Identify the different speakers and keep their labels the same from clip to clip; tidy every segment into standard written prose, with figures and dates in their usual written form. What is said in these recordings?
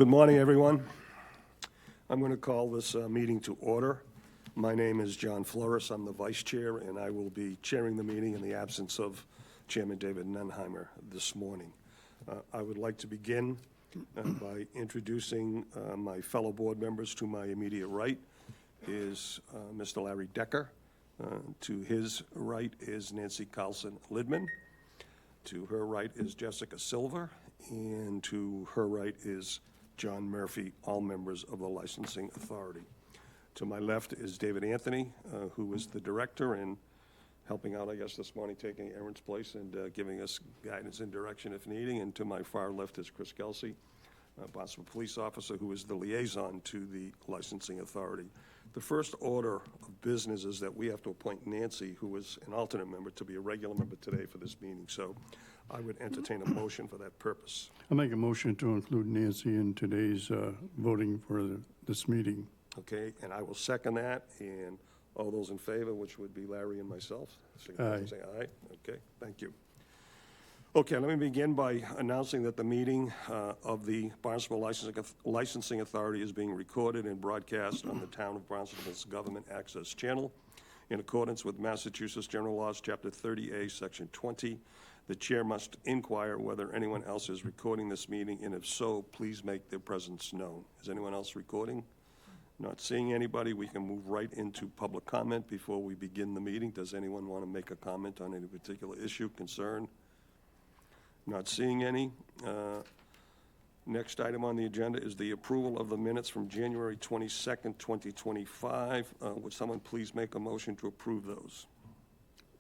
Speaker 1: Good morning, everyone. I'm going to call this meeting to order. My name is John Flores. I'm the vice chair, and I will be chairing the meeting in the absence of Chairman David Nenheimer this morning. I would like to begin by introducing my fellow board members. To my immediate right is Mr. Larry Decker. To his right is Nancy Carlson-Lidman. To her right is Jessica Silver, and to her right is John Murphy, all members of the Licensing Authority. To my left is David Anthony, who is the director and helping out, I guess, this morning, taking Aaron's place and giving us guidance and direction if needing. And to my far left is Chris Kelsey, Barnstable police officer, who is the liaison to the Licensing Authority. The first order of business is that we have to appoint Nancy, who is an alternate member, to be a regular member today for this meeting. So I would entertain a motion for that purpose.
Speaker 2: I'll make a motion to include Nancy in today's voting for this meeting.
Speaker 1: Okay, and I will second that. And all those in favor, which would be Larry and myself,
Speaker 2: Aye.
Speaker 1: say aye. Okay, thank you. Okay, let me begin by announcing that the meeting of the Barnstable Licensing Authority is being recorded and broadcast on the Town of Barnstable's Government Access Channel. In accordance with Massachusetts General Laws, Chapter 30A, Section 20, the chair must inquire whether anyone else is recording this meeting, and if so, please make their presence known. Is anyone else recording? Not seeing anybody, we can move right into public comment before we begin the meeting. Does anyone want to make a comment on any particular issue, concern? Not seeing any. Next item on the agenda is the approval of the minutes from January 22nd, 2025. Would someone please make a motion to approve those?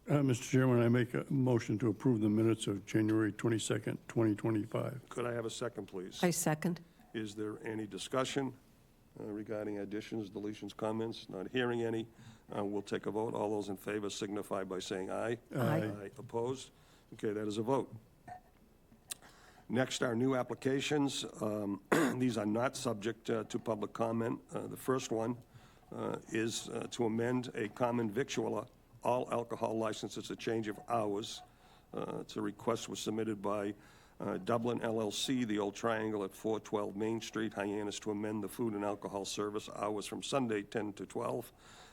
Speaker 2: Mr. Chairman, I make a motion to approve the minutes of January 22nd, 2025.
Speaker 1: Could I have a second, please?
Speaker 3: I second.
Speaker 1: Is there any discussion regarding additions, deletions, comments? Not hearing any. We'll take a vote. All those in favor signify by saying aye.
Speaker 3: Aye.
Speaker 1: Opposed? Okay, that is a vote. Next are new applications. These are not subject to public comment. The first one is to amend a common victualler all alcohol license. It's a change of hours. It's a request was submitted by Dublin LLC, the Old Triangle at 412 Main Street, Hyannis, to amend the food and alcohol service hours from Sunday 10 to 12,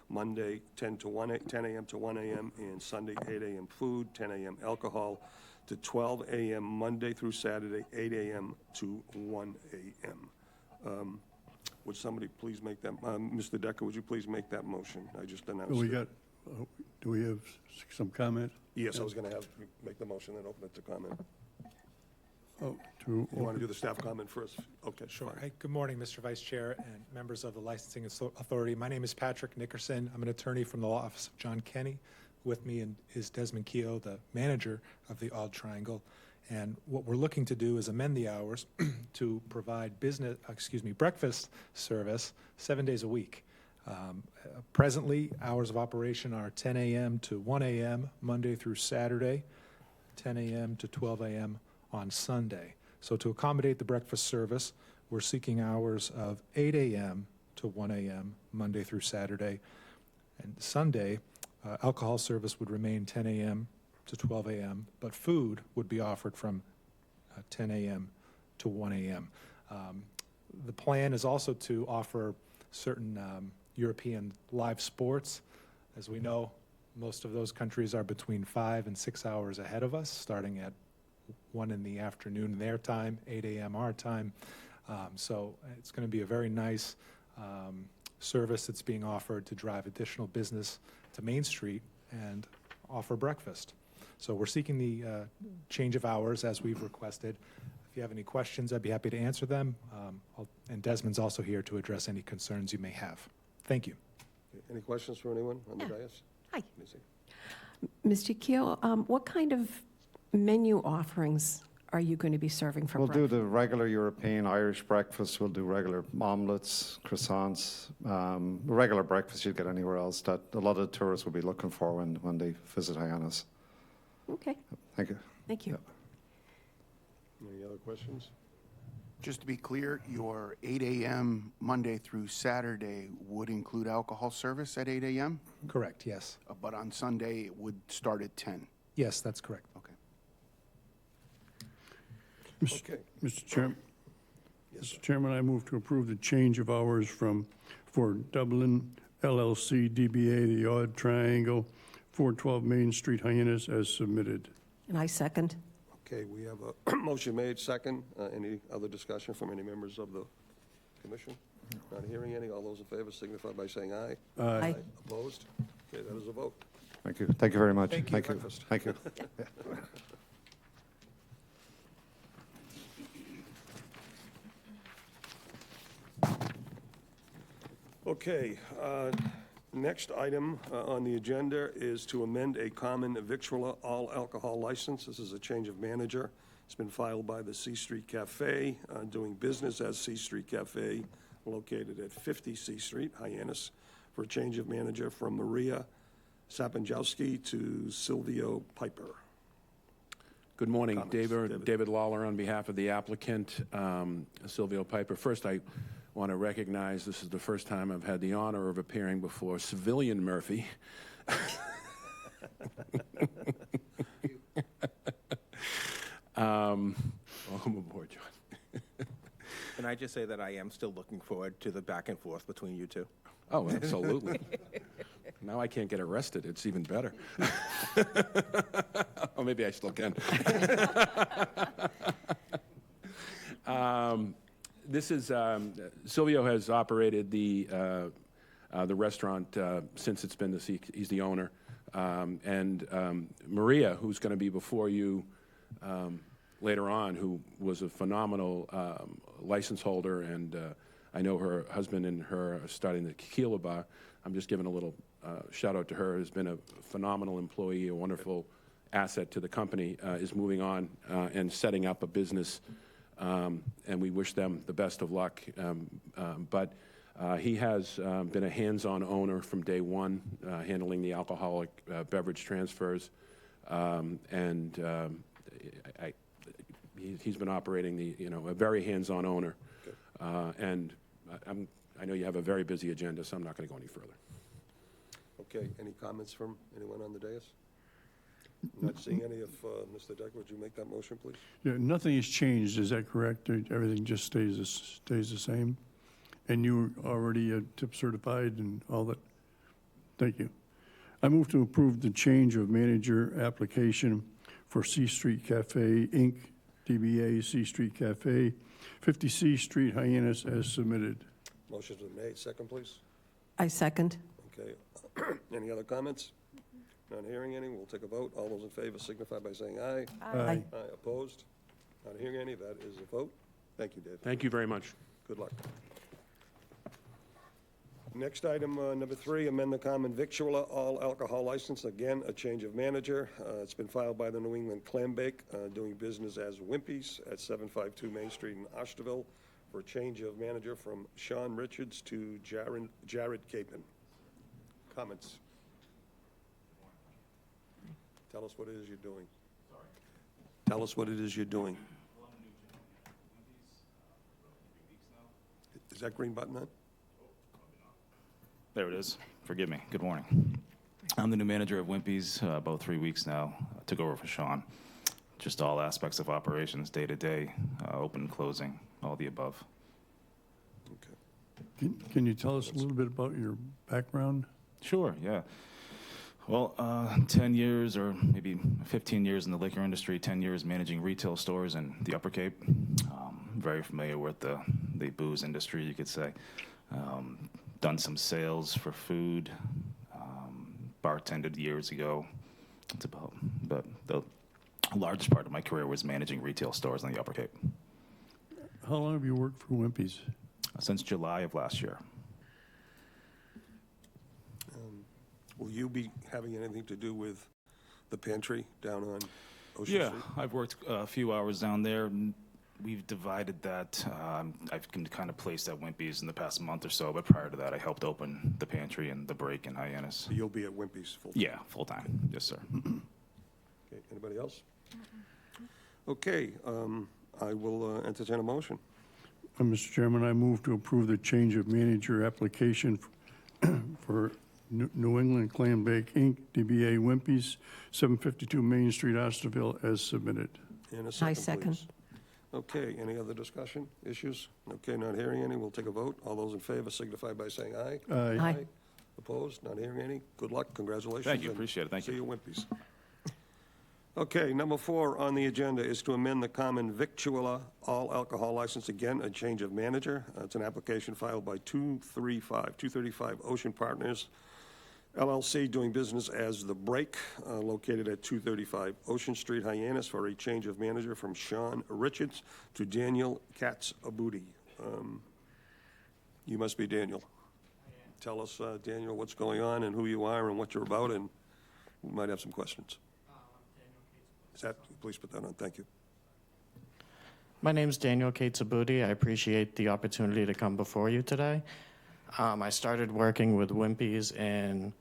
Speaker 1: Monday 10 a.m. to 1 a.m., and Sunday 8 a.m. food, 10 a.m. alcohol, to 12 a.m. Monday through Saturday, 8 a.m. to 1 a.m. Would somebody please make that, Mr. Decker, would you please make that motion? I just announced it.
Speaker 2: Do we have some comment?
Speaker 1: Yes, I was going to have you make the motion and open it to comment.
Speaker 2: You
Speaker 1: want to do the staff comment first? Okay,
Speaker 4: Sure.
Speaker 1: fine.
Speaker 4: Hi, good morning, Mr. Vice Chair and members of the Licensing Authority. My name is Patrick Nickerson. I'm an attorney from the law office of John Kenny. With me is Desmond Keogh, the manager of the Old Triangle. And what we're looking to do is amend the hours to provide breakfast service 7 days a week. Presently, hours of operation are 10 a.m. to 1 a.m. Monday through Saturday, 10 a.m. to 12 a.m. on Sunday. So to accommodate the breakfast service, we're seeking hours of 8 a.m. to 1 a.m. Monday through Saturday. And Sunday, alcohol service would remain 10 a.m. to 12 a.m., but food would be offered from 10 a.m. to 1 a.m. The plan is also to offer certain European live sports. As we know, most of those countries are between 5 and 6 hours ahead of us, starting at 1 in the afternoon their time, 8 a.m. our time. So it's going to be a very nice service that's being offered to drive additional business to Main Street and offer breakfast. So we're seeking the change of hours as we've requested. If you have any questions, I'd be happy to answer them. And Desmond's also here to address any concerns you may have. Thank you.
Speaker 1: Any questions for anyone on the dais?
Speaker 3: Hi.
Speaker 1: Nancy?
Speaker 3: Mr. Keogh, what kind of menu offerings are you going to be serving for
Speaker 5: We'll
Speaker 3: breakfast?
Speaker 5: do the regular European Irish breakfast. We'll do regular omelets, croissants, regular breakfast you'd get anywhere else that a lot of tourists will be looking for when they visit Hyannis.
Speaker 3: Okay,
Speaker 5: Thank you.
Speaker 3: thank you.
Speaker 1: Any other questions?
Speaker 6: Just to be clear, your 8 a.m. Monday through Saturday would include alcohol service at 8 a.m.?
Speaker 4: Correct, yes.
Speaker 6: But on Sunday, it would start at 10?
Speaker 4: Yes, that's correct.
Speaker 6: Okay.
Speaker 1: Okay.
Speaker 2: Mr. Chairman, Mr. Chairman, I move to approve the change of hours for Dublin LLC DBA The Odd Triangle, 412 Main Street, Hyannis, as submitted.
Speaker 3: And I second.
Speaker 1: Okay, we have a motion made, second. Any other discussion from any members of the commission? Not hearing any. All those in favor signify by saying aye.
Speaker 3: Aye.
Speaker 1: Opposed? Okay, that is a vote.
Speaker 5: Thank you. Thank you very much.
Speaker 4: Thank you.
Speaker 5: Thank you.
Speaker 1: Okay, next item on the agenda is to amend a common victualler all alcohol license. This is a change of manager. It's been filed by the C Street Cafe, doing business as C Street Cafe, located at 50 C Street, Hyannis, for a change of manager from Maria Sapanjowski to Silvio Piper.
Speaker 7: Good morning,
Speaker 1: Comments,
Speaker 7: David Lawler on behalf of the applicant, Silvio Piper. First, I want to recognize this is the first time I've had the honor of appearing before Civilian Murphy. Welcome aboard, John.
Speaker 8: Can I just say that I am still looking forward to the back and forth between you two?
Speaker 7: Oh, absolutely. Now I can't get arrested. It's even better. Or maybe I still can. This is Silvio has operated the restaurant since it's been he's the owner, and Maria, who's going to be before you later on, who was a phenomenal license holder, and I know her husband and her are starting the tequila bar. I'm just giving a little shout out to her. Has been a phenomenal employee, a wonderful asset to the company. Is moving on and setting up a business. And we wish them the best of luck. But he has been a hands-on owner from day one, handling the alcoholic beverage transfers, and he's been operating a very hands-on owner. And I know you have a very busy agenda, so I'm not going to go any further.
Speaker 1: Okay, any comments from anyone on the dais? Not seeing any of Mr. Decker. Would you make that motion, please?
Speaker 2: Yeah, nothing has changed, is that correct? Everything just stays the same? And you already tip certified and all that? Thank you. I move to approve the change of manager application for C Street Cafe, Inc., DBA C Street Cafe, 50 C Street, Hyannis, as submitted.
Speaker 1: Motion's been made. Second, please.
Speaker 3: I second.
Speaker 1: Okay. Any other comments? Not hearing any. We'll take a vote. All those in favor signify by saying aye.
Speaker 2: Aye.
Speaker 1: Aye. Opposed? Not hearing any. That is a vote. Thank you, Dave.
Speaker 7: Thank you very much.
Speaker 1: Good luck. Next item, number 3, amend the common victualler all alcohol license. Again, a change of manager. It's been filed by the New England Clam Bake, doing business as Wimpy's at 752 Main Street in Ashtabula, for a change of manager from Sean Richards to Jared Capon. Comments? Tell us what it is you're doing. Sorry? Tell us what it is you're doing. Is that green button on?
Speaker 9: There it is. Forgive me. Good morning. I'm the new manager of Wimpy's, about 3 weeks now. Took over for Sean. Just all aspects of operations, day to day, open, closing, all the above.
Speaker 1: Okay.
Speaker 2: Can you tell us a little bit about your background?
Speaker 9: Sure, yeah. Well, 10 years or maybe 15 years in the liquor industry, 10 years managing retail stores in the Upper Cape. Very familiar with the booze industry, you could say. Done some sales for food, bartended years ago. It's about, but the largest part of my career was managing retail stores in the Upper Cape.
Speaker 2: How long have you worked for Wimpy's?
Speaker 9: Since July of last year.
Speaker 1: Will you be having anything to do with the pantry down on Ocean
Speaker 9: Yeah,
Speaker 1: Street?
Speaker 9: I've worked a few hours down there. We've divided that. I've kind of placed at Wimpy's in the past month or so, but prior to that, I helped open the pantry and the break in Hyannis.
Speaker 1: So you'll be at Wimpy's full time?
Speaker 9: Yeah, full time. Yes, sir.
Speaker 1: Okay, anybody else? Okay, I will entertain a motion.
Speaker 2: Mr. Chairman, I move to approve the change of manager application for New England Clam Bake, Inc., DBA Wimpy's, 752 Main Street, Osterville, as submitted.
Speaker 1: And a second,
Speaker 3: I second.
Speaker 1: please. Okay, any other discussion, issues? Okay, not hearing any, we'll take a vote. All those in favor signify by saying aye.
Speaker 2: Aye.
Speaker 1: Opposed, not hearing any? Good luck, congratulations.
Speaker 9: Thank you,
Speaker 1: and
Speaker 9: appreciate it, thank
Speaker 1: See
Speaker 9: you.
Speaker 1: you, Wimpy's. Okay, number 4 on the agenda is to amend the common victualler all alcohol license. Again, a change of manager. It's an application filed by 235 Ocean Partners, LLC, doing business as The Break, located at 235 Ocean Street, Hyannis, for a change of manager from Sean Richards to Daniel Katz-Abudi. You must be Daniel. Tell us, Daniel, what's going on and who you are and what you're about, and we might have some questions. Is that, please put that on, thank you.
Speaker 10: My name's Daniel Katz-Abudi. I appreciate the opportunity to come before you today. I started working with Wimpy's in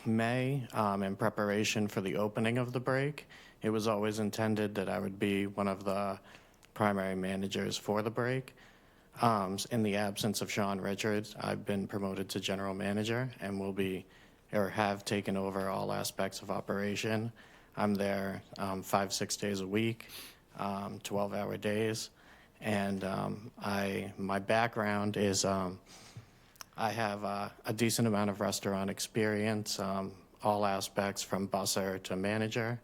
Speaker 10: May in preparation for the opening of The Break. It was always intended that I would be one of the primary managers for The Break. In the absence of Sean Richards, I've been promoted to general manager and will be, or have taken over all aspects of operation. I'm there 5-6 days a week, 12-hour days, and my background is I have a decent amount of restaurant experience, all aspects from busser to manager.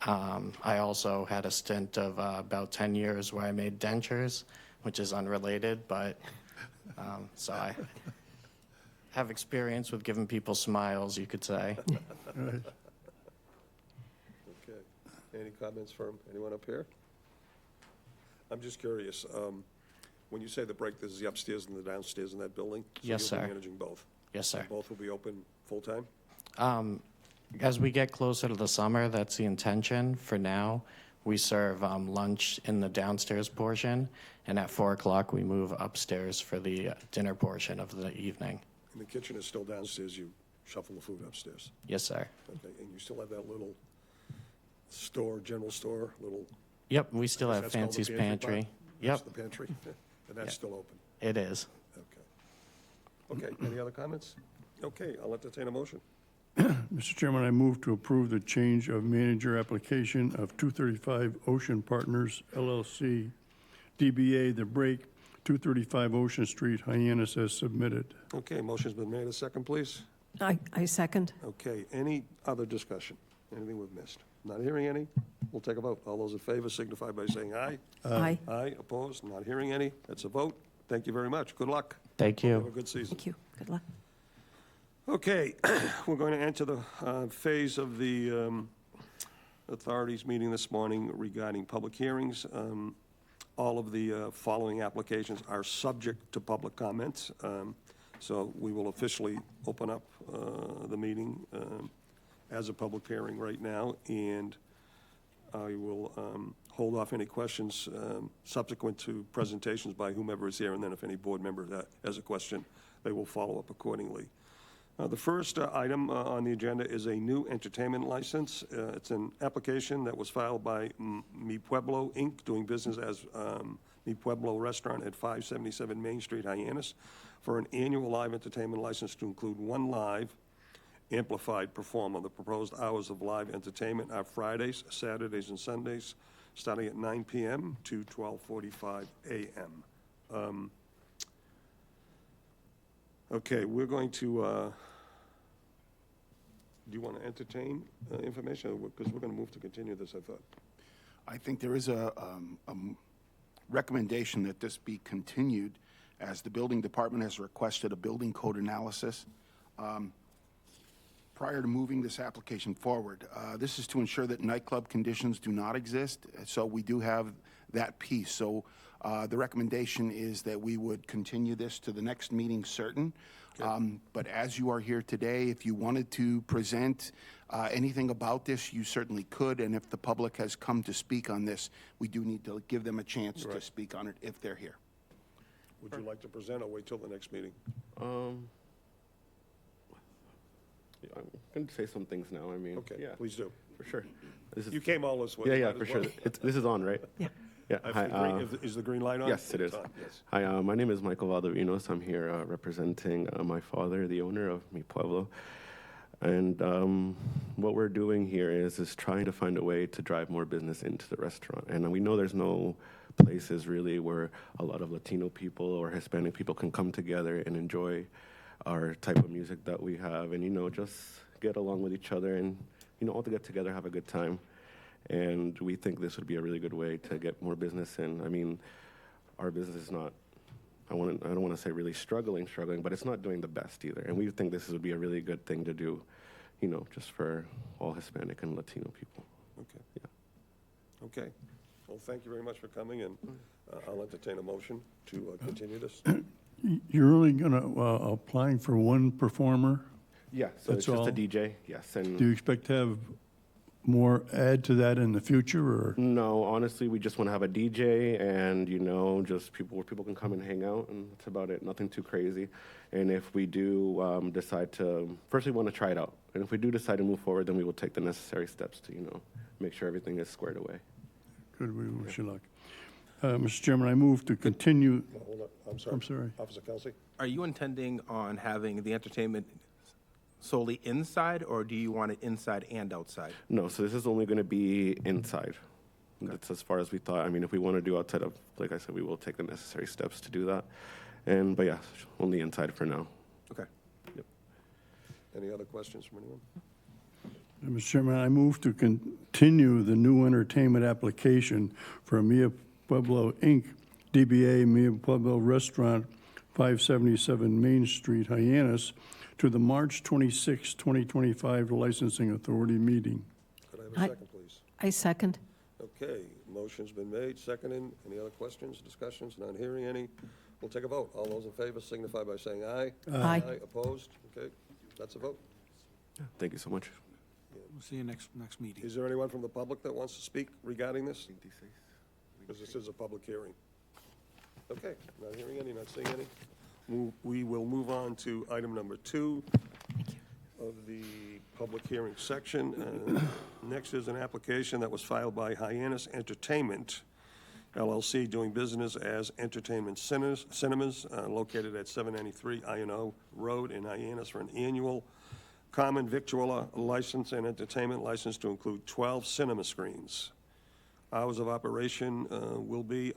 Speaker 10: I also had a stint of about 10 years where I made dentures, which is unrelated, but so I have experience with giving people smiles, you could say.
Speaker 2: Right.
Speaker 1: Okay. Any comments from anyone up here? I'm just curious, when you say The Break, this is the upstairs and the downstairs in that building?
Speaker 10: Yes,
Speaker 1: So you'll
Speaker 10: sir.
Speaker 1: be managing both?
Speaker 10: Yes, sir.
Speaker 1: And both will be open full-time?
Speaker 10: As we get closer to the summer, that's the intention. For now, we serve lunch in the downstairs portion, and at 4 o'clock, we move upstairs for the dinner portion of the evening.
Speaker 1: And the kitchen is still downstairs, you shuffle the food upstairs?
Speaker 10: Yes, sir.
Speaker 1: Okay, and you still have that little store, general store, little?
Speaker 10: Yep, we still have
Speaker 1: that's called the
Speaker 10: Fancy's Pantry.
Speaker 1: part?
Speaker 10: Yep,
Speaker 1: That's the pantry? And that's still open?
Speaker 10: it is.
Speaker 1: Okay. Okay, any other comments? Okay, I'll entertain a motion.
Speaker 2: Mr. Chairman, I move to approve the change of manager application of 235 Ocean Partners LLC, DBA The Break, 235 Ocean Street, Hyannis, as submitted.
Speaker 1: Okay, motion's been made. A second, please.
Speaker 3: I second.
Speaker 1: Okay, any other discussion? Anything we've missed? Not hearing any? We'll take a vote. All those in favor signify by saying aye.
Speaker 3: Aye.
Speaker 1: Aye, opposed, not hearing any? That's a vote. Thank you very much. Good luck.
Speaker 10: Thank
Speaker 1: Have a
Speaker 10: you.
Speaker 1: good season.
Speaker 3: Thank you. Good luck.
Speaker 1: Okay, we're going to enter the phase of the authorities meeting this morning regarding public hearings. All of the following applications are subject to public comments. So we will officially open up the meeting as a public hearing right now, and I will hold off any questions subsequent to presentations by whomever is here, and then if any board member has a question, they will follow up accordingly. The first item on the agenda is a new entertainment license. It's an application that was filed by Mi Pueblo, Inc., doing business as Mi Pueblo Restaurant at 577 Main Street, Hyannis, for an annual live entertainment license to include one live amplified performer. The proposed hours of live entertainment are Fridays, Saturdays, and Sundays, starting at 9 p.m. to 12:45 a.m. Okay, we're going to, do you want to entertain information? Because we're going to move to continue this, I thought.
Speaker 6: I think there is a recommendation that this be continued, as the building department has requested a building code analysis prior to moving this application forward. This is to ensure that nightclub conditions do not exist, so we do have that piece. So the recommendation is that we would continue this to the next meeting certain. But as you are here today, if you wanted to present anything about this, you certainly could. And if the public has come to speak on this, we do need to give them a chance to speak on it if they're here.
Speaker 1: Would you like to present or wait till the next meeting?
Speaker 11: I'm going to say some things now. I mean,
Speaker 1: Okay,
Speaker 11: yeah,
Speaker 1: please do.
Speaker 11: for sure. This is,
Speaker 1: You came all this way.
Speaker 11: yeah, yeah,
Speaker 1: might as
Speaker 11: for sure.
Speaker 1: well.
Speaker 11: This is on, right?
Speaker 3: Yeah.
Speaker 11: Yeah.
Speaker 1: If
Speaker 11: Hi,
Speaker 1: the green- Is the green light on?
Speaker 11: yes, it is.
Speaker 1: It's on, yes.
Speaker 11: Hi, my name is Michael Valdovinos. I'm here representing my father, the owner of Mi Pueblo. And what we're doing here is trying to find a way to drive more business into the restaurant. And we know there's no places really where a lot of Latino people or Hispanic people can come together and enjoy our type of music that we have, and just get along with each other, and all to get together, have a good time. And we think this would be a really good way to get more business in. I mean, our business is not, I don't want to say really struggling, but it's not doing the best either. And we think this would be a really good thing to do, just for all Hispanic and Latino people.
Speaker 1: Okay.
Speaker 11: Yeah.
Speaker 1: Okay. Well, thank you very much for coming, and I'll entertain a motion to continue this.
Speaker 2: You're only gonna, applying for one performer?
Speaker 11: Yeah, so
Speaker 2: That's
Speaker 11: it's just
Speaker 2: all?
Speaker 11: a DJ, yes. And
Speaker 2: Do you expect to have more add to that in the future, or?
Speaker 11: no, honestly, we just want to have a DJ and, just people where people can come and hang out, and that's about it. Nothing too crazy. And if we do decide to, first we want to try it out. And if we do decide to move forward, then we will take the necessary steps to, make sure everything is squared away.
Speaker 2: Good, we wish you luck. Mr. Chairman, I move to continue.
Speaker 1: No, hold on, I'm sorry.
Speaker 2: I'm sorry.
Speaker 1: Officer Kelsey?
Speaker 8: Are you intending on having the entertainment solely inside, or do you want it inside and outside?
Speaker 11: No, so this is only going to be inside. That's as far as we thought. I mean, if we want to do outside of, like I said, we will take the necessary steps to do that. But yeah, only inside for now.
Speaker 8: Okay.
Speaker 1: Any other questions from anyone?
Speaker 2: Mr. Chairman, I move to continue the new entertainment application for Mia Pueblo, Inc., DBA Mia Pueblo Restaurant, 577 Main Street, Hyannis, to the March 26, 2025 Licensing Authority meeting.
Speaker 1: Could I have a
Speaker 3: I-
Speaker 1: second, please?
Speaker 3: I second.
Speaker 1: Okay, motion's been made, seconded. Any other questions, discussions? Not hearing any. We'll take a vote. All those in favor signify by saying aye.
Speaker 3: Aye.
Speaker 1: Opposed? Okay, that's a vote.
Speaker 11: Thank you so much.
Speaker 12: We'll see you next meeting.
Speaker 1: Is there anyone from the public that wants to speak regarding this? Because this is a public hearing. Okay, not hearing any, not seeing any. We will move on to item number 2 of the public hearing section. Next is an application that was filed by Hyannis Entertainment, LLC, doing business as Entertainment Cinemas, located at 793 I&O Road in Hyannis, for an annual common victualler license and entertainment license to include 12 cinema screens. Hours of operation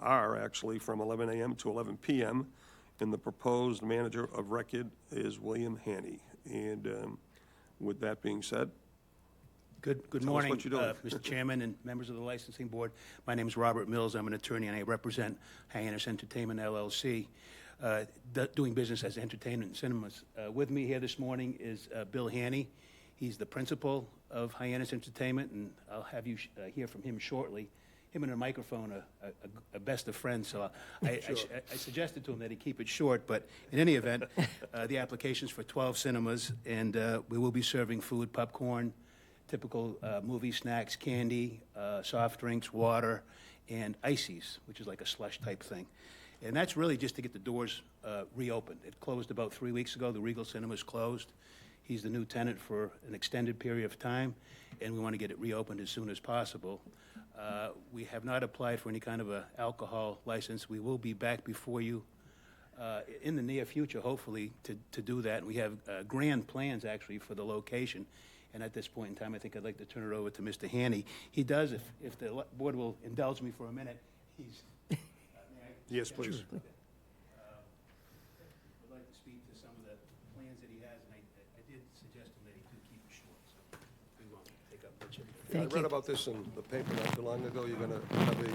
Speaker 1: are actually from 11 a.m. to 11 p.m., and the proposed manager of record is William Haney. And with that being said,
Speaker 13: Good
Speaker 1: Tell us
Speaker 13: morning,
Speaker 1: what you're doing.
Speaker 13: Mr. Chairman and members of the licensing board. My name is Robert Mills. I'm an attorney, and I represent Hyannis Entertainment, LLC, doing business as Entertainment Cinemas. With me here this morning is Bill Haney. He's the principal of Hyannis Entertainment, and I'll have you hear from him shortly. Him and a microphone are a best of friends, so I suggested to him that he keep it short, but in any event, the application's for 12 cinemas, and we will be serving food, popcorn, typical movie snacks, candy, soft drinks, water, and ices, which is like a slush type thing. And that's really just to get the doors reopened. It closed about 3 weeks ago. The Regal Cinemas closed. He's the new tenant for an extended period of time, and we want to get it reopened as soon as possible. We have not applied for any kind of an alcohol license. We will be back before you in the near future, hopefully, to do that. And we have grand plans, actually, for the location. And at this point in time, I think I'd like to turn it over to Mr. Haney. He does, if the board will indulge me for a minute, he's... may I-
Speaker 1: yes, please.
Speaker 13: would like to speak to some of the plans that he has, and I did suggest to him that he could keep it short, so we won't take up much of it.
Speaker 1: I
Speaker 3: Thank
Speaker 1: read
Speaker 3: you.
Speaker 1: about this in the paper not too long ago. You're going to have a,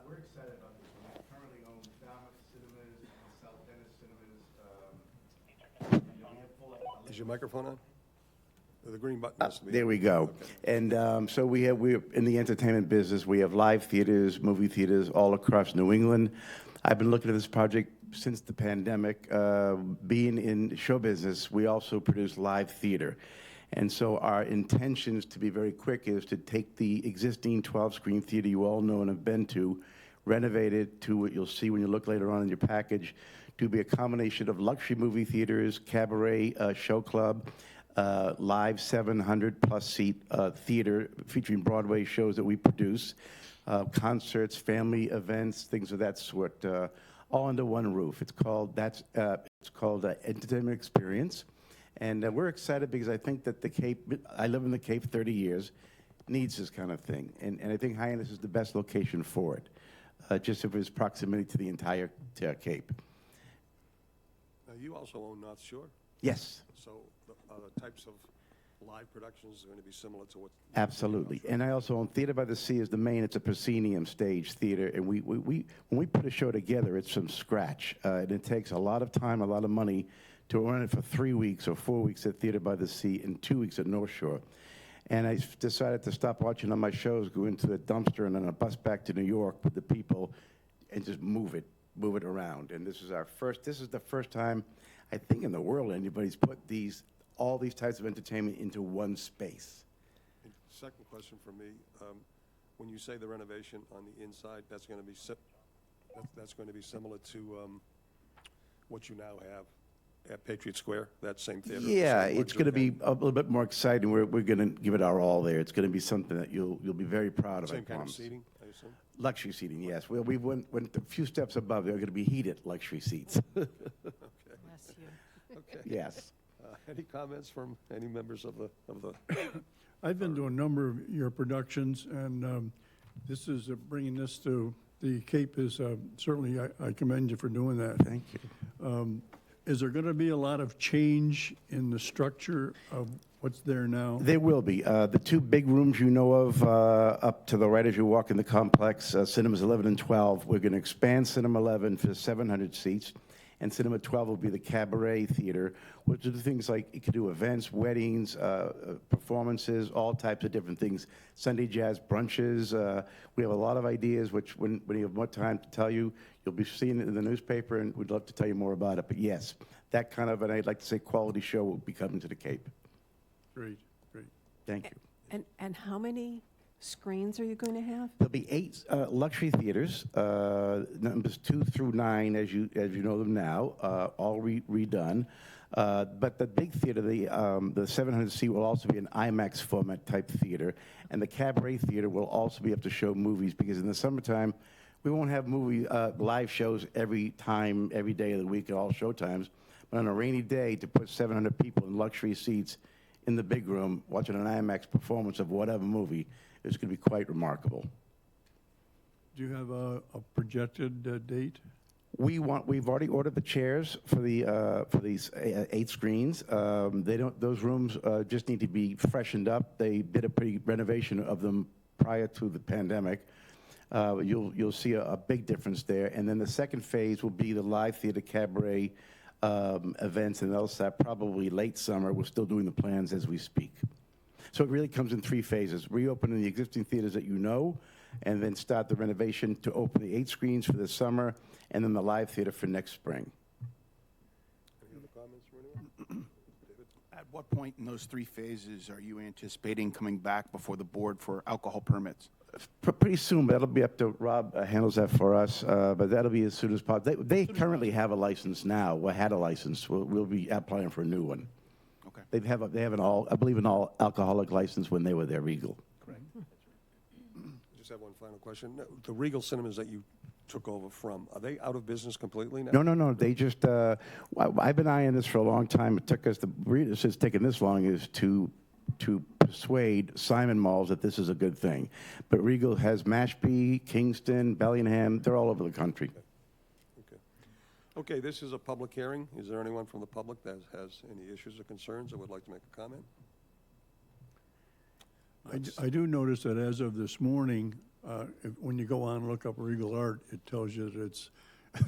Speaker 5: We're excited about this one. We currently own Falmouth Cinemas and South Dennis Cinemas.
Speaker 1: is your microphone on? The green button has to be.
Speaker 14: There we go.
Speaker 1: Okay.
Speaker 14: And so we're in the entertainment business. We have live theaters, movie theaters all across New England. I've been looking at this project since the pandemic. Being in show business, we also produce live theater. And so our intentions, to be very quick, is to take the existing 12-screen theater you all know and have been to, renovate it to what you'll see when you look later on in your package, to be a combination of luxury movie theaters, cabaret, show club, live 700-plus seat theater featuring Broadway shows that we produce, concerts, family events, things of that sort, all under one roof. It's called Entertainment Experience. And we're excited because I think that the Cape, I live in the Cape 30 years, needs this kind of thing. And I think Hyannis is the best location for it, just of its proximity to the entire Cape.
Speaker 1: Now, you also own North Shore,
Speaker 14: Yes,
Speaker 1: so the types of live productions are going to be similar to what...
Speaker 14: absolutely. And I also own Theater by the Sea is the main. It's a proscenium stage theater. And when we put a show together, it's from scratch. And it takes a lot of time, a lot of money to run it for 3 weeks or 4 weeks at Theater by the Sea and 2 weeks at North Shore. And I decided to stop watching all my shows, go into the dumpster and then a bus back to New York with the people and just move it around. And this is the first time, I think, in the world anybody's put all these types of entertainment into one space.
Speaker 1: And second question for me, when you say the renovation on the inside, that's going to be that's going to be similar to what you now have at Patriot Square, that same theater?
Speaker 14: Yeah,
Speaker 1: the same
Speaker 14: it's going to
Speaker 1: luxury
Speaker 14: be a little bit more exciting. We're going to give it our all there. It's going to be something that you'll be very proud of.
Speaker 1: Same
Speaker 14: I
Speaker 1: kind of
Speaker 14: promise.
Speaker 1: seating, I assume?
Speaker 14: Luxury seating, yes. Well, we went a few steps above. They're going to be heated luxury seats.
Speaker 1: Okay.
Speaker 3: Bless you.
Speaker 1: Okay.
Speaker 14: Yes.
Speaker 1: Any comments from any members of the?
Speaker 2: I've been to a number of your productions, and this is bringing this to the Cape is certainly, I commend you for doing that.
Speaker 14: Thank you.
Speaker 2: Is there going to be a lot of change in the structure of what's there now?
Speaker 14: There will be. The two big rooms you know of up to the right as you walk in the complex, Cinemas 11 and 12, we're going to expand Cinema 11 for 700 seats, and Cinema 12 will be the cabaret theater, which do things like it could do events, weddings, performances, all types of different things, Sunday jazz brunches. We have a lot of ideas, which when you have more time to tell you, you'll be seeing it in the newspaper, and we'd love to tell you more about it. But yes, that kind of, and I'd like to say quality show will be coming to the Cape.
Speaker 2: Great, great.
Speaker 14: Thank you.
Speaker 3: And how many screens are you going to have?
Speaker 14: There'll be 8 luxury theaters, numbers 2 through 9, as you know them now, all redone. But the big theater, the 700 seat, will also be an IMAX format type theater, and the cabaret theater will also be able to show movies, because in the summertime we won't have live shows every day of the week at all show times. But on a rainy day, to put 700 people in luxury seats in the big room watching an IMAX performance of whatever movie, it's going to be quite remarkable.
Speaker 2: Do you have a projected date?
Speaker 14: We've already ordered the chairs for these 8 screens. Those rooms just need to be freshened up. They did a pretty renovation of them prior to the pandemic. You'll see a big difference there. And then the second phase will be the live theater cabaret events, and they'll start probably late summer. We're still doing the plans as we speak. So it really comes in 3 phases: reopening the existing theaters that you know, and then start the renovation to open the 8 screens for this summer, and then the live theater for next spring.
Speaker 1: Any other comments from anyone? David?
Speaker 6: At what point in those 3 phases are you anticipating coming back before the board for alcohol permits?
Speaker 14: Pretty soon, but that'll be up to Rob. Handles that for us, but that'll be as soon as possible. They currently have a license now. Well, had a license. We'll be applying for a new one.
Speaker 6: Okay.
Speaker 14: They have an all, I believe, an all alcoholic license when they were there, Regal.
Speaker 6: Correct.
Speaker 1: I just have one final question. No, the Regal Cinemas that you took over from, are they out of business completely now?
Speaker 14: No. They just. I've been eyeing this for a long time. It took us. The reason it's taken this long is to persuade Simon Malls that this is a good thing. But Regal has Mashpee, Kingston, Bellingham. They're all over the country.
Speaker 1: Okay, this is a public hearing. Is there anyone from the public that has any issues or concerns or would like to make a comment?
Speaker 2: I do notice that as of this morning, when you go on and look up Regal Art, it tells you that it's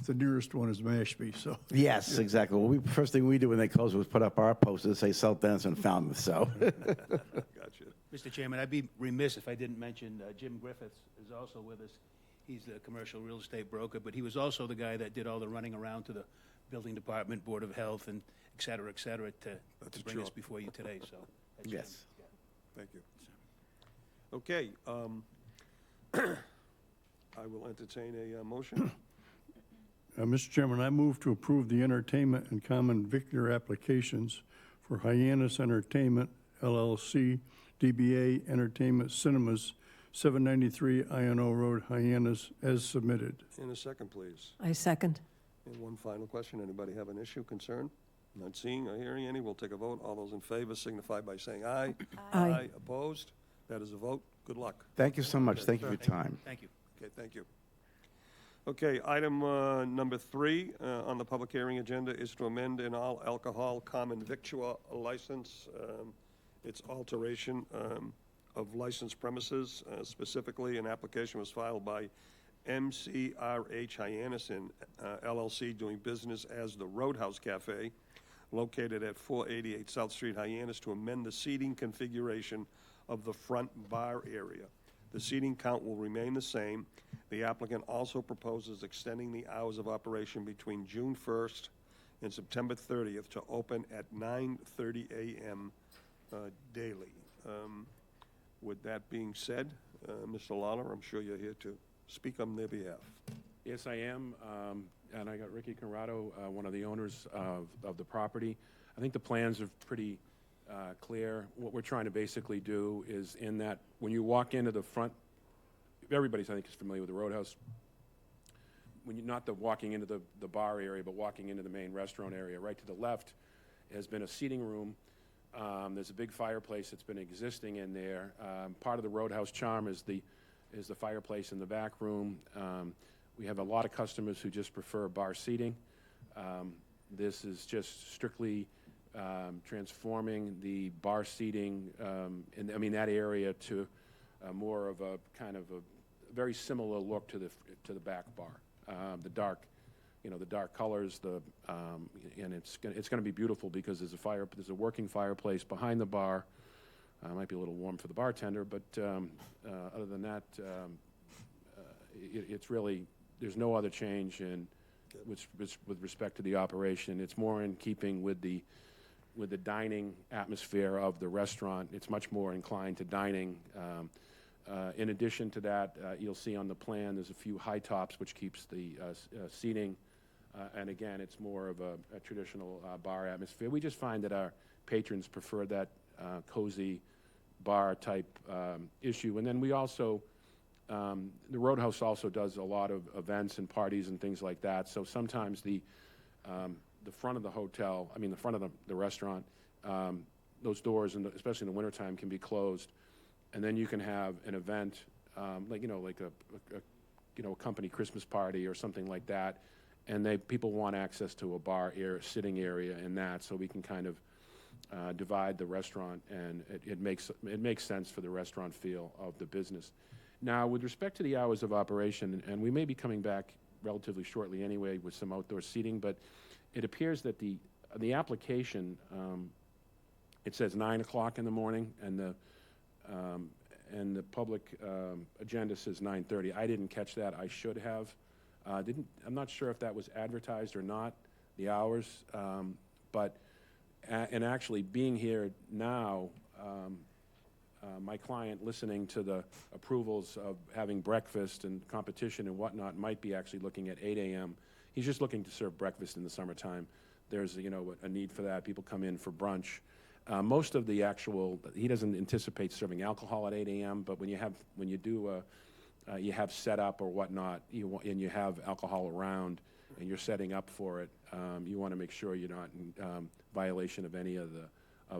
Speaker 2: the nearest one is Mashpee. So
Speaker 14: Yes, exactly. Well, first thing we do when they close was put up our posters that say South Denison Falmouth. So.
Speaker 1: Gotcha.
Speaker 13: Mr. Chairman, I'd be remiss if I didn't mention Jim Griffiths is also with us. He's the commercial real estate broker, but he was also the guy that did all the running around to the building department, Board of Health, and et cetera, to bring us before you today. So, that's
Speaker 14: Yes.
Speaker 13: Jim. Yeah.
Speaker 1: Thank you. Okay, I will entertain a motion.
Speaker 2: Mr. Chairman, I move to approve the entertainment and common victor applications for Hyannis Entertainment, LLC, DBA Entertainment Cinemas, 793 INO Road, Hyannis, as submitted.
Speaker 1: In a second, please.
Speaker 3: I second.
Speaker 1: And one final question. Anybody have an issue, concern? Not seeing or hearing any. We'll take a vote. All those in favor signify by saying aye.
Speaker 3: Aye.
Speaker 1: Opposed? That is a vote. Good luck.
Speaker 14: Thank you so much. Thank you for your time.
Speaker 13: Thank you.
Speaker 1: Okay, thank you. Okay, item number 3 on the public hearing agenda is to amend an all alcohol common victua license. It's alteration of licensed premises. Specifically, an application was filed by MCRH Hyannis LLC, doing business as the Roadhouse Cafe, located at 488 South Street, Hyannis, to amend the seating configuration of the front bar area. The seating count will remain the same. The applicant also proposes extending the hours of operation between June 1st and September 30th to open at 9:30 a.m. Daily. With that being said, Mr. Lawler, I'm sure you're here to speak on their behalf.
Speaker 7: Yes, I am, and I got Ricky Conrado, one of the owners of the property. I think the plans are pretty clear. What we're trying to basically do is in that, when you walk into the front, everybody, I think, is familiar with the Roadhouse. When you're not walking into the bar area, but walking into the main restaurant area, right to the left has been a seating room. There's a big fireplace that's been existing in there. Part of the Roadhouse charm is the fireplace in the back room. We have a lot of customers who just prefer bar seating. This is just strictly transforming the bar seating, that area to more of a kind of a very similar look to the back bar. The dark colors, and it's going to be beautiful because there's a working fireplace behind the bar. Might be a little warm for the bartender, but other than that, it's really, there's no other change with respect to the operation. It's more in keeping with the dining atmosphere of the restaurant. It's much more inclined to dining. In addition to that, you'll see on the plan there's a few high tops, which keeps the seating. And again, it's more of a traditional bar atmosphere. We just find that our patrons prefer that cozy bar type issue. And then we also, the Roadhouse also does a lot of events and parties and things like that. So sometimes the front of the hotel, the front of the restaurant, those doors, especially in the wintertime, can be closed. And then you can have an event, like a company Christmas party or something like that. And people want access to a bar sitting area and that, so we can kind of divide the restaurant, and it makes sense for the restaurant feel of the business. Now, with respect to the hours of operation, and we may be coming back relatively shortly anyway with some outdoor seating, but it appears that the application, it says 9 o'clock in the morning, and the public agenda says 9:30. I didn't catch that. I should have. I'm not sure if that was advertised or not, the hours, but actually being here now, my client, listening to the approvals of having breakfast and competition and whatnot, might be actually looking at 8 a.m. He's just looking to serve breakfast in the summertime. There's a need for that. People come in for brunch. Most of the he doesn't anticipate serving alcohol at 8 a.m., but when you do you have setup or whatnot, and you have alcohol around, and you're setting up for it, you want to make sure you're not in violation of any of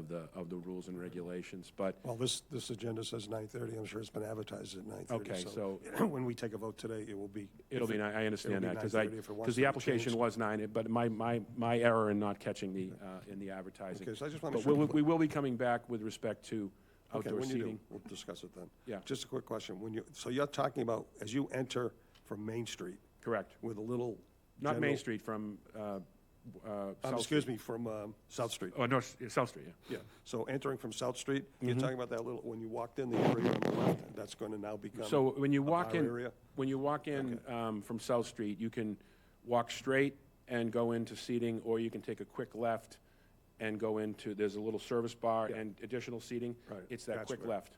Speaker 7: the rules and regulations. But
Speaker 1: Well, this agenda says 9:30. I'm sure it's been advertised at 9:30.
Speaker 7: Okay, so
Speaker 1: when we take a vote today, it will be.
Speaker 7: I understand that, because
Speaker 1: 9:30 if it wants to
Speaker 7: the
Speaker 1: be
Speaker 7: application
Speaker 1: changed.
Speaker 7: was 9, but my error in not catching in the advertising.
Speaker 1: Okay, so I just want to make
Speaker 7: But
Speaker 1: sure.
Speaker 7: we will be coming back with respect to
Speaker 1: Okay,
Speaker 7: outdoor
Speaker 1: when you do,
Speaker 7: seating.
Speaker 1: we'll discuss it then.
Speaker 7: Yeah.
Speaker 1: Just a quick question. So you're talking about as you enter from Main Street
Speaker 7: Correct.
Speaker 1: with a little.
Speaker 7: Not Main
Speaker 1: general-
Speaker 7: Street, from
Speaker 1: Excuse me, from South Street.
Speaker 7: Oh, no, South Street, yeah.
Speaker 1: Yeah, so entering from South Street,
Speaker 7: Mm-hmm.
Speaker 1: you're talking about that little, when you walked in the area on the left, that's going to now become.
Speaker 7: So when you
Speaker 1: a
Speaker 7: walk
Speaker 1: bar
Speaker 7: in,
Speaker 1: area?
Speaker 7: from South Street, you can walk straight and go into seating, or you can take a quick left and go into, there's a little service bar and additional seating.
Speaker 1: Right,
Speaker 7: It's that
Speaker 1: that's
Speaker 7: quick
Speaker 1: where-
Speaker 7: left.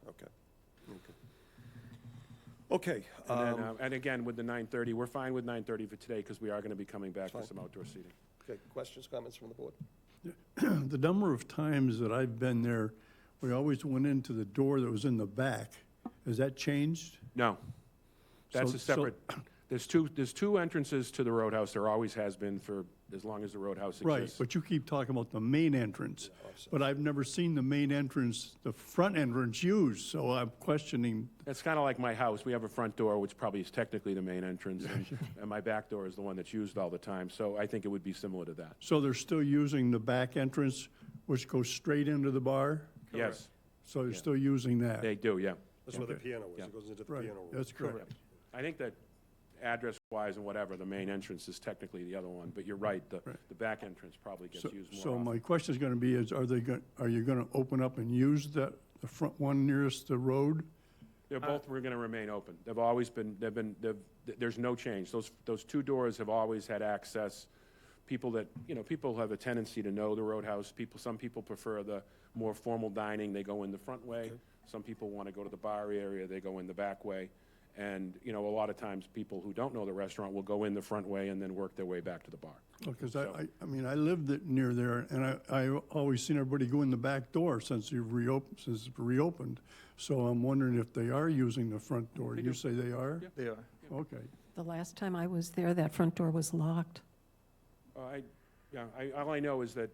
Speaker 1: Okay,
Speaker 7: And then, and again, with the 9:30, we're fine with 9:30 for today, because we are going to be coming back for
Speaker 1: Fine.
Speaker 7: some outdoor seating.
Speaker 1: okay, questions, comments from the board?
Speaker 2: The number of times that I've been there, we always went into the door that was in the back. Has that changed?
Speaker 7: No. That's
Speaker 2: So-
Speaker 7: a separate, there's two entrances to the Roadhouse. There always has been for as long as the roadhouse
Speaker 2: Right,
Speaker 7: exists.
Speaker 2: but you keep talking about the main entrance. But I've never seen the main entrance, the front entrance used, so I'm questioning,
Speaker 7: It's kind of like my house. We have a front door, which probably is technically the main entrance, and my back door is the one that's used all the time. So I think it would be similar to that.
Speaker 2: so they're still using the back entrance, which goes straight into the bar?
Speaker 7: Yes,
Speaker 2: So they're still using that?
Speaker 7: they do, yeah.
Speaker 1: That's where the piano is.
Speaker 7: Yeah.
Speaker 1: It goes into the
Speaker 2: Right,
Speaker 1: piano room.
Speaker 2: that's correct.
Speaker 7: I think that address-wise and whatever, the main entrance is technically the other one, but you're right, the back entrance probably gets
Speaker 2: So,
Speaker 7: used more
Speaker 2: so
Speaker 7: often.
Speaker 2: my question is gonna be is, are you gonna open up and use the front one nearest the road?
Speaker 7: They're both, we're gonna remain open. They've always been, there's no change. Those two doors have always had access. People that, people have a tendency to know the roadhouse. Some people prefer the more formal dining, they go in the front way. Some people want to go to the bar area, they go in the back way. And, a lot of times, people who don't know the restaurant will go in the front way and then work their way back to the bar.
Speaker 2: Because I mean, I lived near there, and I always seen everybody go in the back door since it's reopened. So I'm wondering if they are using the front door. You say they are?
Speaker 7: Yeah.
Speaker 8: They are.
Speaker 2: Okay.
Speaker 3: The last time I was there, that front door was locked.
Speaker 7: All I know is that,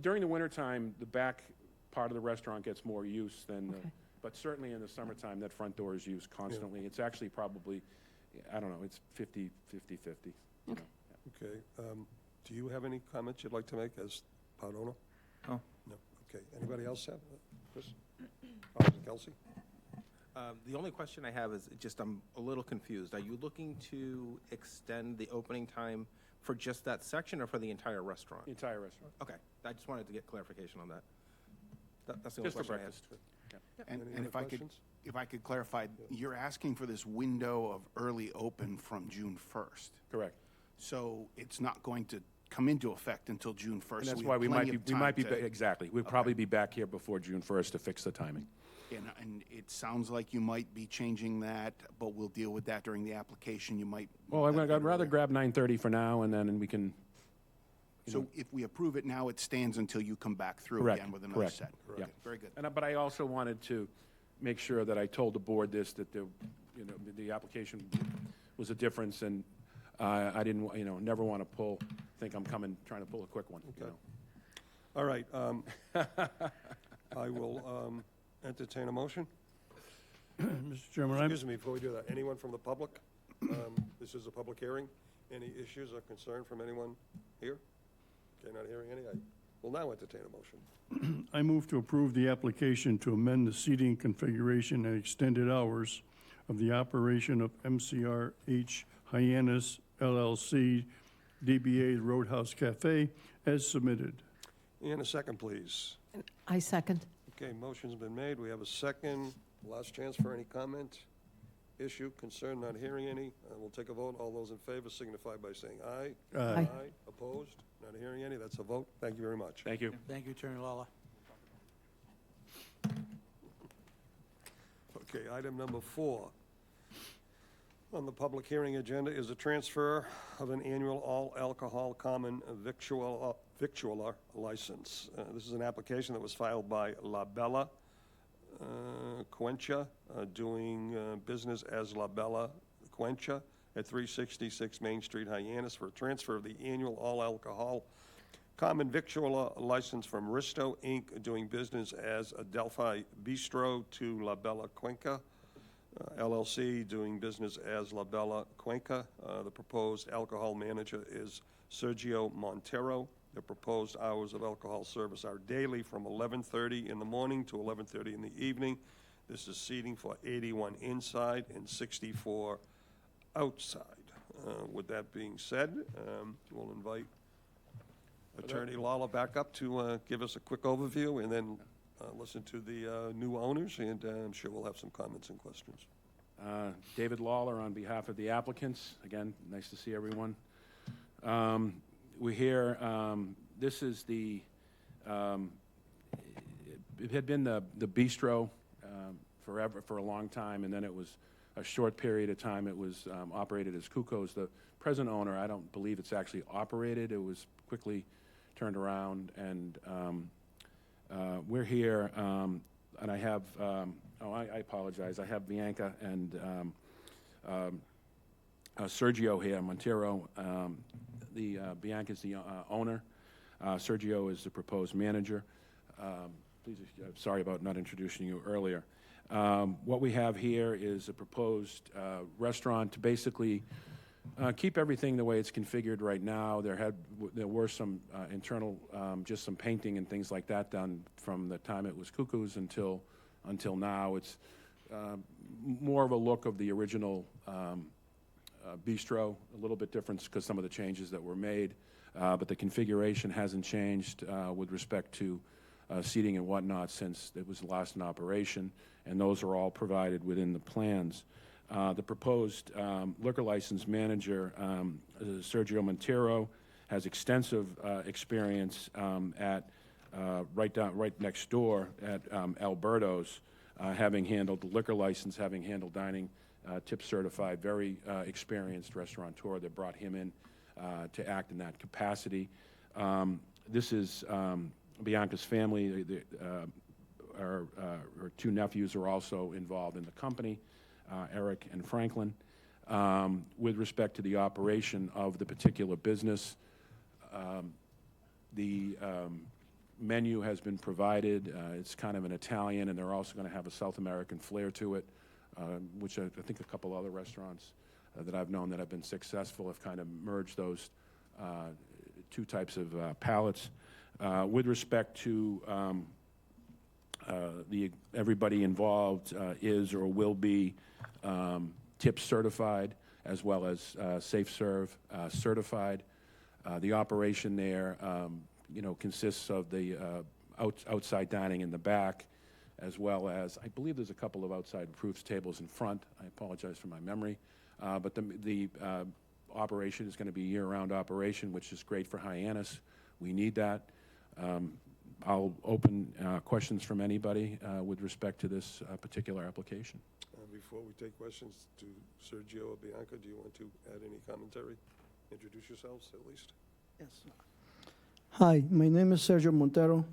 Speaker 7: during the wintertime, the back part of the restaurant gets more use than,
Speaker 3: Okay.
Speaker 7: but certainly in the summertime, that front door is used constantly. It's actually probably, I don't know, it's 50.
Speaker 3: Okay.
Speaker 1: Okay. Do you have any comments you'd like to make as part owner?
Speaker 8: No.
Speaker 1: No. Okay. Anybody else have? Chris? Officer Kelsey?
Speaker 8: The only question I have is just I'm a little confused. Are you looking to extend the opening time for just that section or for the entire restaurant?
Speaker 7: The entire restaurant.
Speaker 8: Okay, I just wanted to get clarification on that. That's the only
Speaker 7: Just for
Speaker 8: question I had.
Speaker 7: breakfast.
Speaker 6: And
Speaker 1: Any
Speaker 6: and
Speaker 1: other
Speaker 6: if I could,
Speaker 1: questions?
Speaker 6: if I could clarify, you're asking for this window of early open from June 1st.
Speaker 7: Correct.
Speaker 6: So it's not going to come into effect until June 1st.
Speaker 7: And
Speaker 6: so
Speaker 7: that's
Speaker 6: we
Speaker 7: why
Speaker 6: have
Speaker 7: we
Speaker 6: plenty
Speaker 7: might
Speaker 6: of
Speaker 7: be,
Speaker 6: time to-
Speaker 7: exactly. We'll probably be back here before June 1st to fix the timing.
Speaker 6: And it sounds like you might be changing that, but we'll deal with that during the application. You might.
Speaker 7: Well, I'd rather grab 9:30 for now, and then we can,
Speaker 6: So if we approve it now, it stands until you come back through
Speaker 7: Correct,
Speaker 6: again with another
Speaker 7: correct.
Speaker 6: set.
Speaker 7: Yeah.
Speaker 6: Very good.
Speaker 7: but I also wanted to make sure that I told the board this, that the application was a difference, and I didn't, never want to think I'm trying to pull a quick one.
Speaker 1: Okay. All right. I will entertain a motion.
Speaker 2: Mr. Chairman,
Speaker 1: Excuse me, before we do that, anyone from the public? This is a public hearing. Any issues or concern from anyone here? Okay, not hearing any. I will now entertain a motion.
Speaker 2: I move to approve the application to amend the seating configuration and extended hours of the operation of MCRH Hyannis LLC, DBA Roadhouse Cafe, as submitted.
Speaker 1: And a second, please.
Speaker 3: I second.
Speaker 1: Okay, motion's been made. We have a second. Last chance for any comment, issue, concern, not hearing any. We'll take a vote. All those in favor signify by saying aye.
Speaker 2: Aye.
Speaker 1: Opposed? Not hearing any. That's a vote. Thank you very much.
Speaker 7: Thank you.
Speaker 12: Thank you, Attorney Lawler.
Speaker 1: Okay, item number 4 on the public hearing agenda is a transfer of an annual all-alcohol common victualler license. This is an application that was filed by La Bella Cuenca, doing business as La Bella Cuenca at 366 Main Street, Hyannis, for a transfer of the annual all-alcohol common victualler license from Risto, Inc., doing business as Adelphi Bistro, to La Bella Cuenca, LLC, doing business as La Bella Cuenca. The proposed alcohol manager is Sergio Montero. The proposed hours of alcohol service are daily from 11:30 in the morning to 11:30 in the evening. This is seating for 81 inside and 64 outside. With that being said, we'll invite Attorney Lawler back up to give us a quick overview, and then listen to the new owners, and I'm sure we'll have some comments and questions.
Speaker 7: David Lawler on behalf of the applicants. Again, nice to see everyone. We're here, this is it had been the bistro forever, for a long time, and then it was a short period of time it was operated as Cuco's. The present owner, I don't believe it's actually operated. It was quickly turned around, and we're here, and I have, I apologize, I have Bianca and Sergio here, Montero. Bianca's the owner. Sergio is the proposed manager. Please, sorry about not introducing you earlier. What we have here is a proposed restaurant to basically keep everything the way it's configured right now. There were some internal, just some painting and things like that done from the time it was Cuckoo's until now. It's more of a look of the original bistro, a little bit different because some of the changes that were made, but the configuration hasn't changed with respect to seating and whatnot since it was last in operation, and those are all provided within the plans. The proposed liquor license manager, Sergio Montero, has extensive experience at right next door at Alberto's, having handled the liquor license, having handled dining, tip certified, very experienced restaurateur that brought him in to act in that capacity. This is Bianca's family. Her two nephews are also involved in the company, Eric and Franklin. With respect to the operation of the particular business, the menu has been provided. It's kind of an Italian, and they're also going to have a South American flair to it, which I think a couple other restaurants that I've known that have been successful have kind of merged those two types of palates. With respect to everybody involved is or will be tip certified, as well as Safe Serve certified. The operation there, consists of the outside dining in the back, as well as, I believe there's a couple of outside proofs tables in front. I apologize for my memory. But the operation is going to be a year-round operation, which is great for Hyannis. We need that. I'll open questions from anybody with respect to this particular application.
Speaker 1: Before we take questions to Sergio or Bianca, do you want to add any commentary? Introduce yourselves, at least.
Speaker 15: Yes. Hi, my name is Sergio Montero.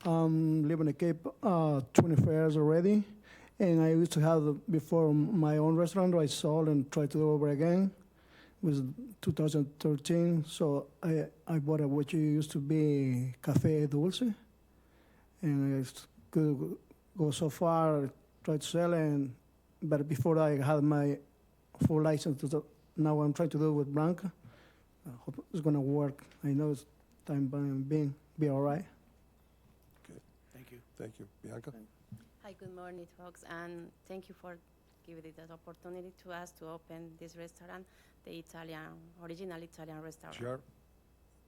Speaker 15: Live in the Cape 24 years already, and I used to have before my own restaurant. I sold and tried to do over again. It was 2013, so I bought a what used to be Café Dulce, and I could go so far, try to sell, but before I had my full license, now I'm trying to do it with Blanca. I hope it's going to work. I know it's time being be all right.
Speaker 1: Okay.
Speaker 15: Thank you.
Speaker 1: Thank you. Bianca?
Speaker 16: Hi, good morning, folks, and thank you for giving this opportunity to us to open this restaurant, the original Italian restaurant.
Speaker 1: Sure.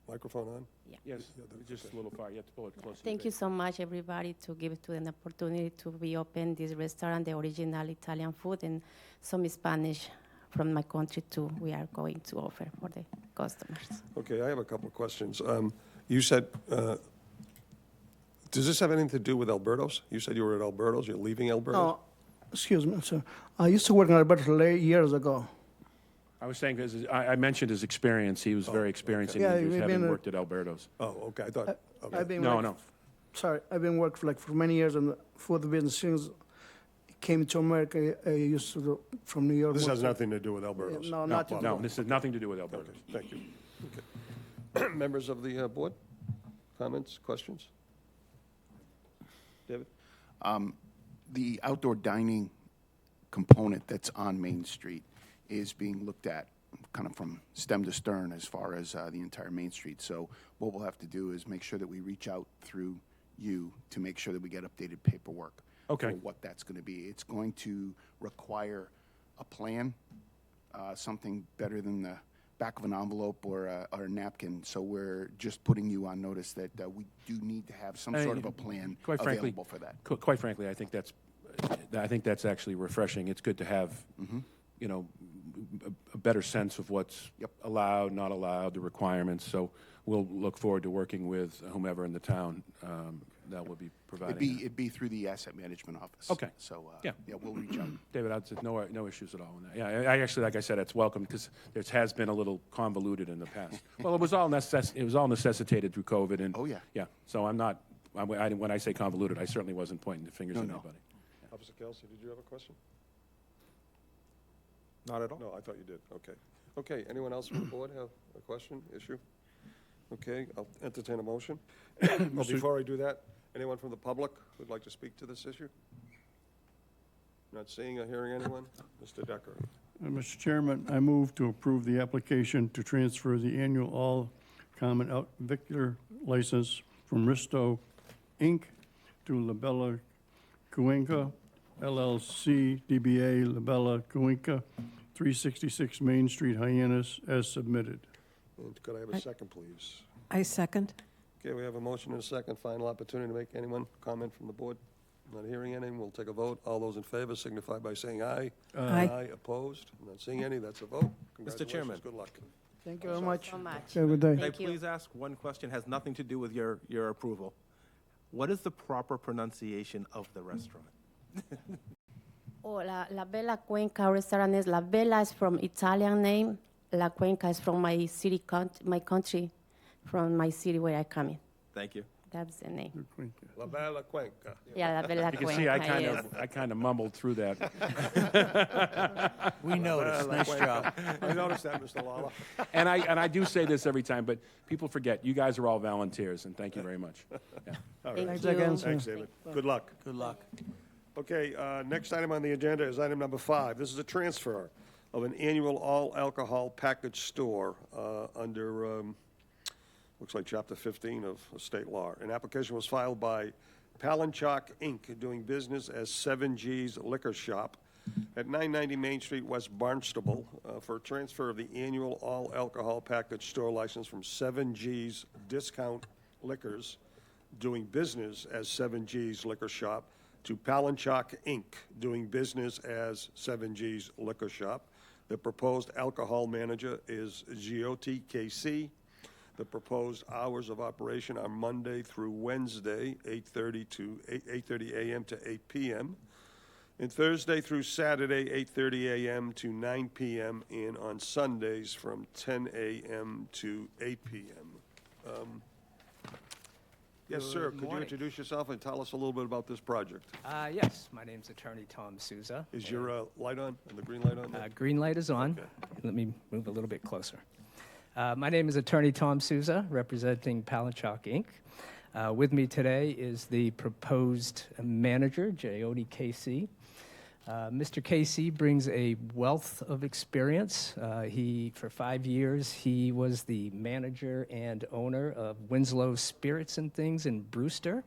Speaker 1: Microphone on?
Speaker 16: Yeah.
Speaker 7: Yes, just a little far. You have to pull it closer.
Speaker 16: Thank you so much, everybody, to give to an opportunity to reopen this restaurant, the original Italian food, and some Spanish from my country too. We are going to offer for the customers.
Speaker 1: Okay, I have a couple of questions. You said, does this have anything to do with Alberto's? You said you were at Alberto's. You're leaving Alberto's?
Speaker 15: Oh, excuse me, sir. I used to work in Alberta years ago.
Speaker 7: I was saying, I mentioned his experience. He was very experienced,
Speaker 15: okay.
Speaker 7: and he was
Speaker 15: Yeah,
Speaker 7: having worked at Alberto's.
Speaker 1: Oh, okay. I thought. Okay.
Speaker 15: I've been
Speaker 7: No.
Speaker 15: Sorry, I've been working for many years in the food business since I came to America. I used to do from New York.
Speaker 1: This has nothing to do with Alberto's.
Speaker 15: No, not at all.
Speaker 7: No, this has nothing to do with Alberto's.
Speaker 1: Okay, thank you. Okay. Members of the board, comments, questions? David?
Speaker 6: The outdoor dining component that's on Main Street is being looked at kind of from stem to stern as far as the entire Main Street. So what we'll have to do is make sure that we reach out through you to make sure that we get updated paperwork
Speaker 7: Okay.
Speaker 6: for what that's going to be. It's going to require a plan, something better than the back of an envelope or a napkin. So we're just putting you on notice that we do need to have some sort of a plan
Speaker 7: Quite frankly,
Speaker 6: available for that.
Speaker 7: Quite frankly, I think that's actually refreshing. It's good to have, a better sense of what's allowed, not allowed, the requirements. So we'll look forward to working with whomever in the town that will be providing.
Speaker 6: It'd be through the asset management office.
Speaker 7: Okay.
Speaker 6: So
Speaker 7: Yeah.
Speaker 6: We'll reach out.
Speaker 7: David, I'd say no issues at all in that. Yeah, I actually, like I said, it's welcome because it has been a little convoluted in the past. Well, it was all necessitated through COVID, and
Speaker 6: Oh, yeah.
Speaker 7: yeah. So when I say convoluted, I certainly wasn't pointing the fingers at
Speaker 6: No.
Speaker 7: anybody.
Speaker 1: Officer Kelsey, did you have a question?
Speaker 8: Not at all.
Speaker 1: No, I thought you did, okay. Okay, anyone else from the board have a question, issue? Okay, I'll entertain a motion. Well, before I do that, anyone from the public who'd like to speak to this issue? Not seeing or hearing anyone? Mr. Decker?
Speaker 2: Mr. Chairman, I move to approve the application to transfer the annual all-common victor license from Risto, Inc. to La Bella Cuenca LLC, DBA La Bella Cuenca, 366 Main Street, Hyannis, as submitted.
Speaker 1: And could I have a second, please?
Speaker 3: I second.
Speaker 1: Okay, we have a motion and a second. Final opportunity to make anyone comment from the board. Not hearing any, we'll take a vote. All those in favor signify by saying aye.
Speaker 3: Aye.
Speaker 1: Opposed? Not seeing any, that's a vote.
Speaker 8: Mr. Chairman.
Speaker 1: Congratulations, good luck.
Speaker 15: Thank you very much.
Speaker 16: So much.
Speaker 15: Have a good day.
Speaker 8: May I
Speaker 16: Thank you.
Speaker 8: please ask one question, has nothing to do with your approval? What is the proper pronunciation of the restaurant?
Speaker 16: Oh, La Bella Cuenca restaurant is La Bella is from Italian name. La Cuenca is from my city, my country, from my city where I come in.
Speaker 8: Thank you.
Speaker 16: That's the name.
Speaker 1: La Bella Cuenca.
Speaker 16: Yeah, La Bella
Speaker 7: You
Speaker 16: Cuenca.
Speaker 7: can see
Speaker 16: yes.
Speaker 7: I kind of mumbled through that.
Speaker 12: We noticed. Nice job.
Speaker 1: I noticed that, Mr. Lawler.
Speaker 7: And I do say this every time, but people forget, you guys are all volunteers, and thank you very much. Yeah.
Speaker 16: Thank
Speaker 15: Thanks
Speaker 16: you.
Speaker 15: again, sir.
Speaker 1: Thanks, David. Good luck.
Speaker 12: Good luck.
Speaker 1: Okay, next item on the agenda is item number 5. This is a transfer of an annual all-alcohol package store under, looks like Chapter 15 of state law. An application was filed by Palanchok, Inc., doing business as 7G's Liquor Shop at 990 Main Street, West Barnstable, for a transfer of the annual all-alcohol package store license from 7G's Discount Liquors, doing business as 7G's Liquor Shop, to Palanchok, Inc., doing business as 7G's Liquor Shop. The proposed alcohol manager is Giotti KC. The proposed hours of operation are Monday through Wednesday, 8:30 a.m. to 8 p.m., and Thursday through Saturday, 8:30 a.m. to 9 p.m., and on Sundays from 10 a.m. to 8 p.m. Yes, sir. Could you introduce yourself and tell us a little bit about this project?
Speaker 17: Yes, my name's Attorney Tom Souza.
Speaker 1: Is your light on, and the green light on?
Speaker 17: Green light is on.
Speaker 1: Okay.
Speaker 17: Let me move a little bit closer. My name is Attorney Tom Souza, representing Palanchok, Inc. With me today is the proposed manager, Giotti KC. Mr. KC brings a wealth of experience. For 5 years, he was the manager and owner of Winslow's Spirits and Things in Brewster.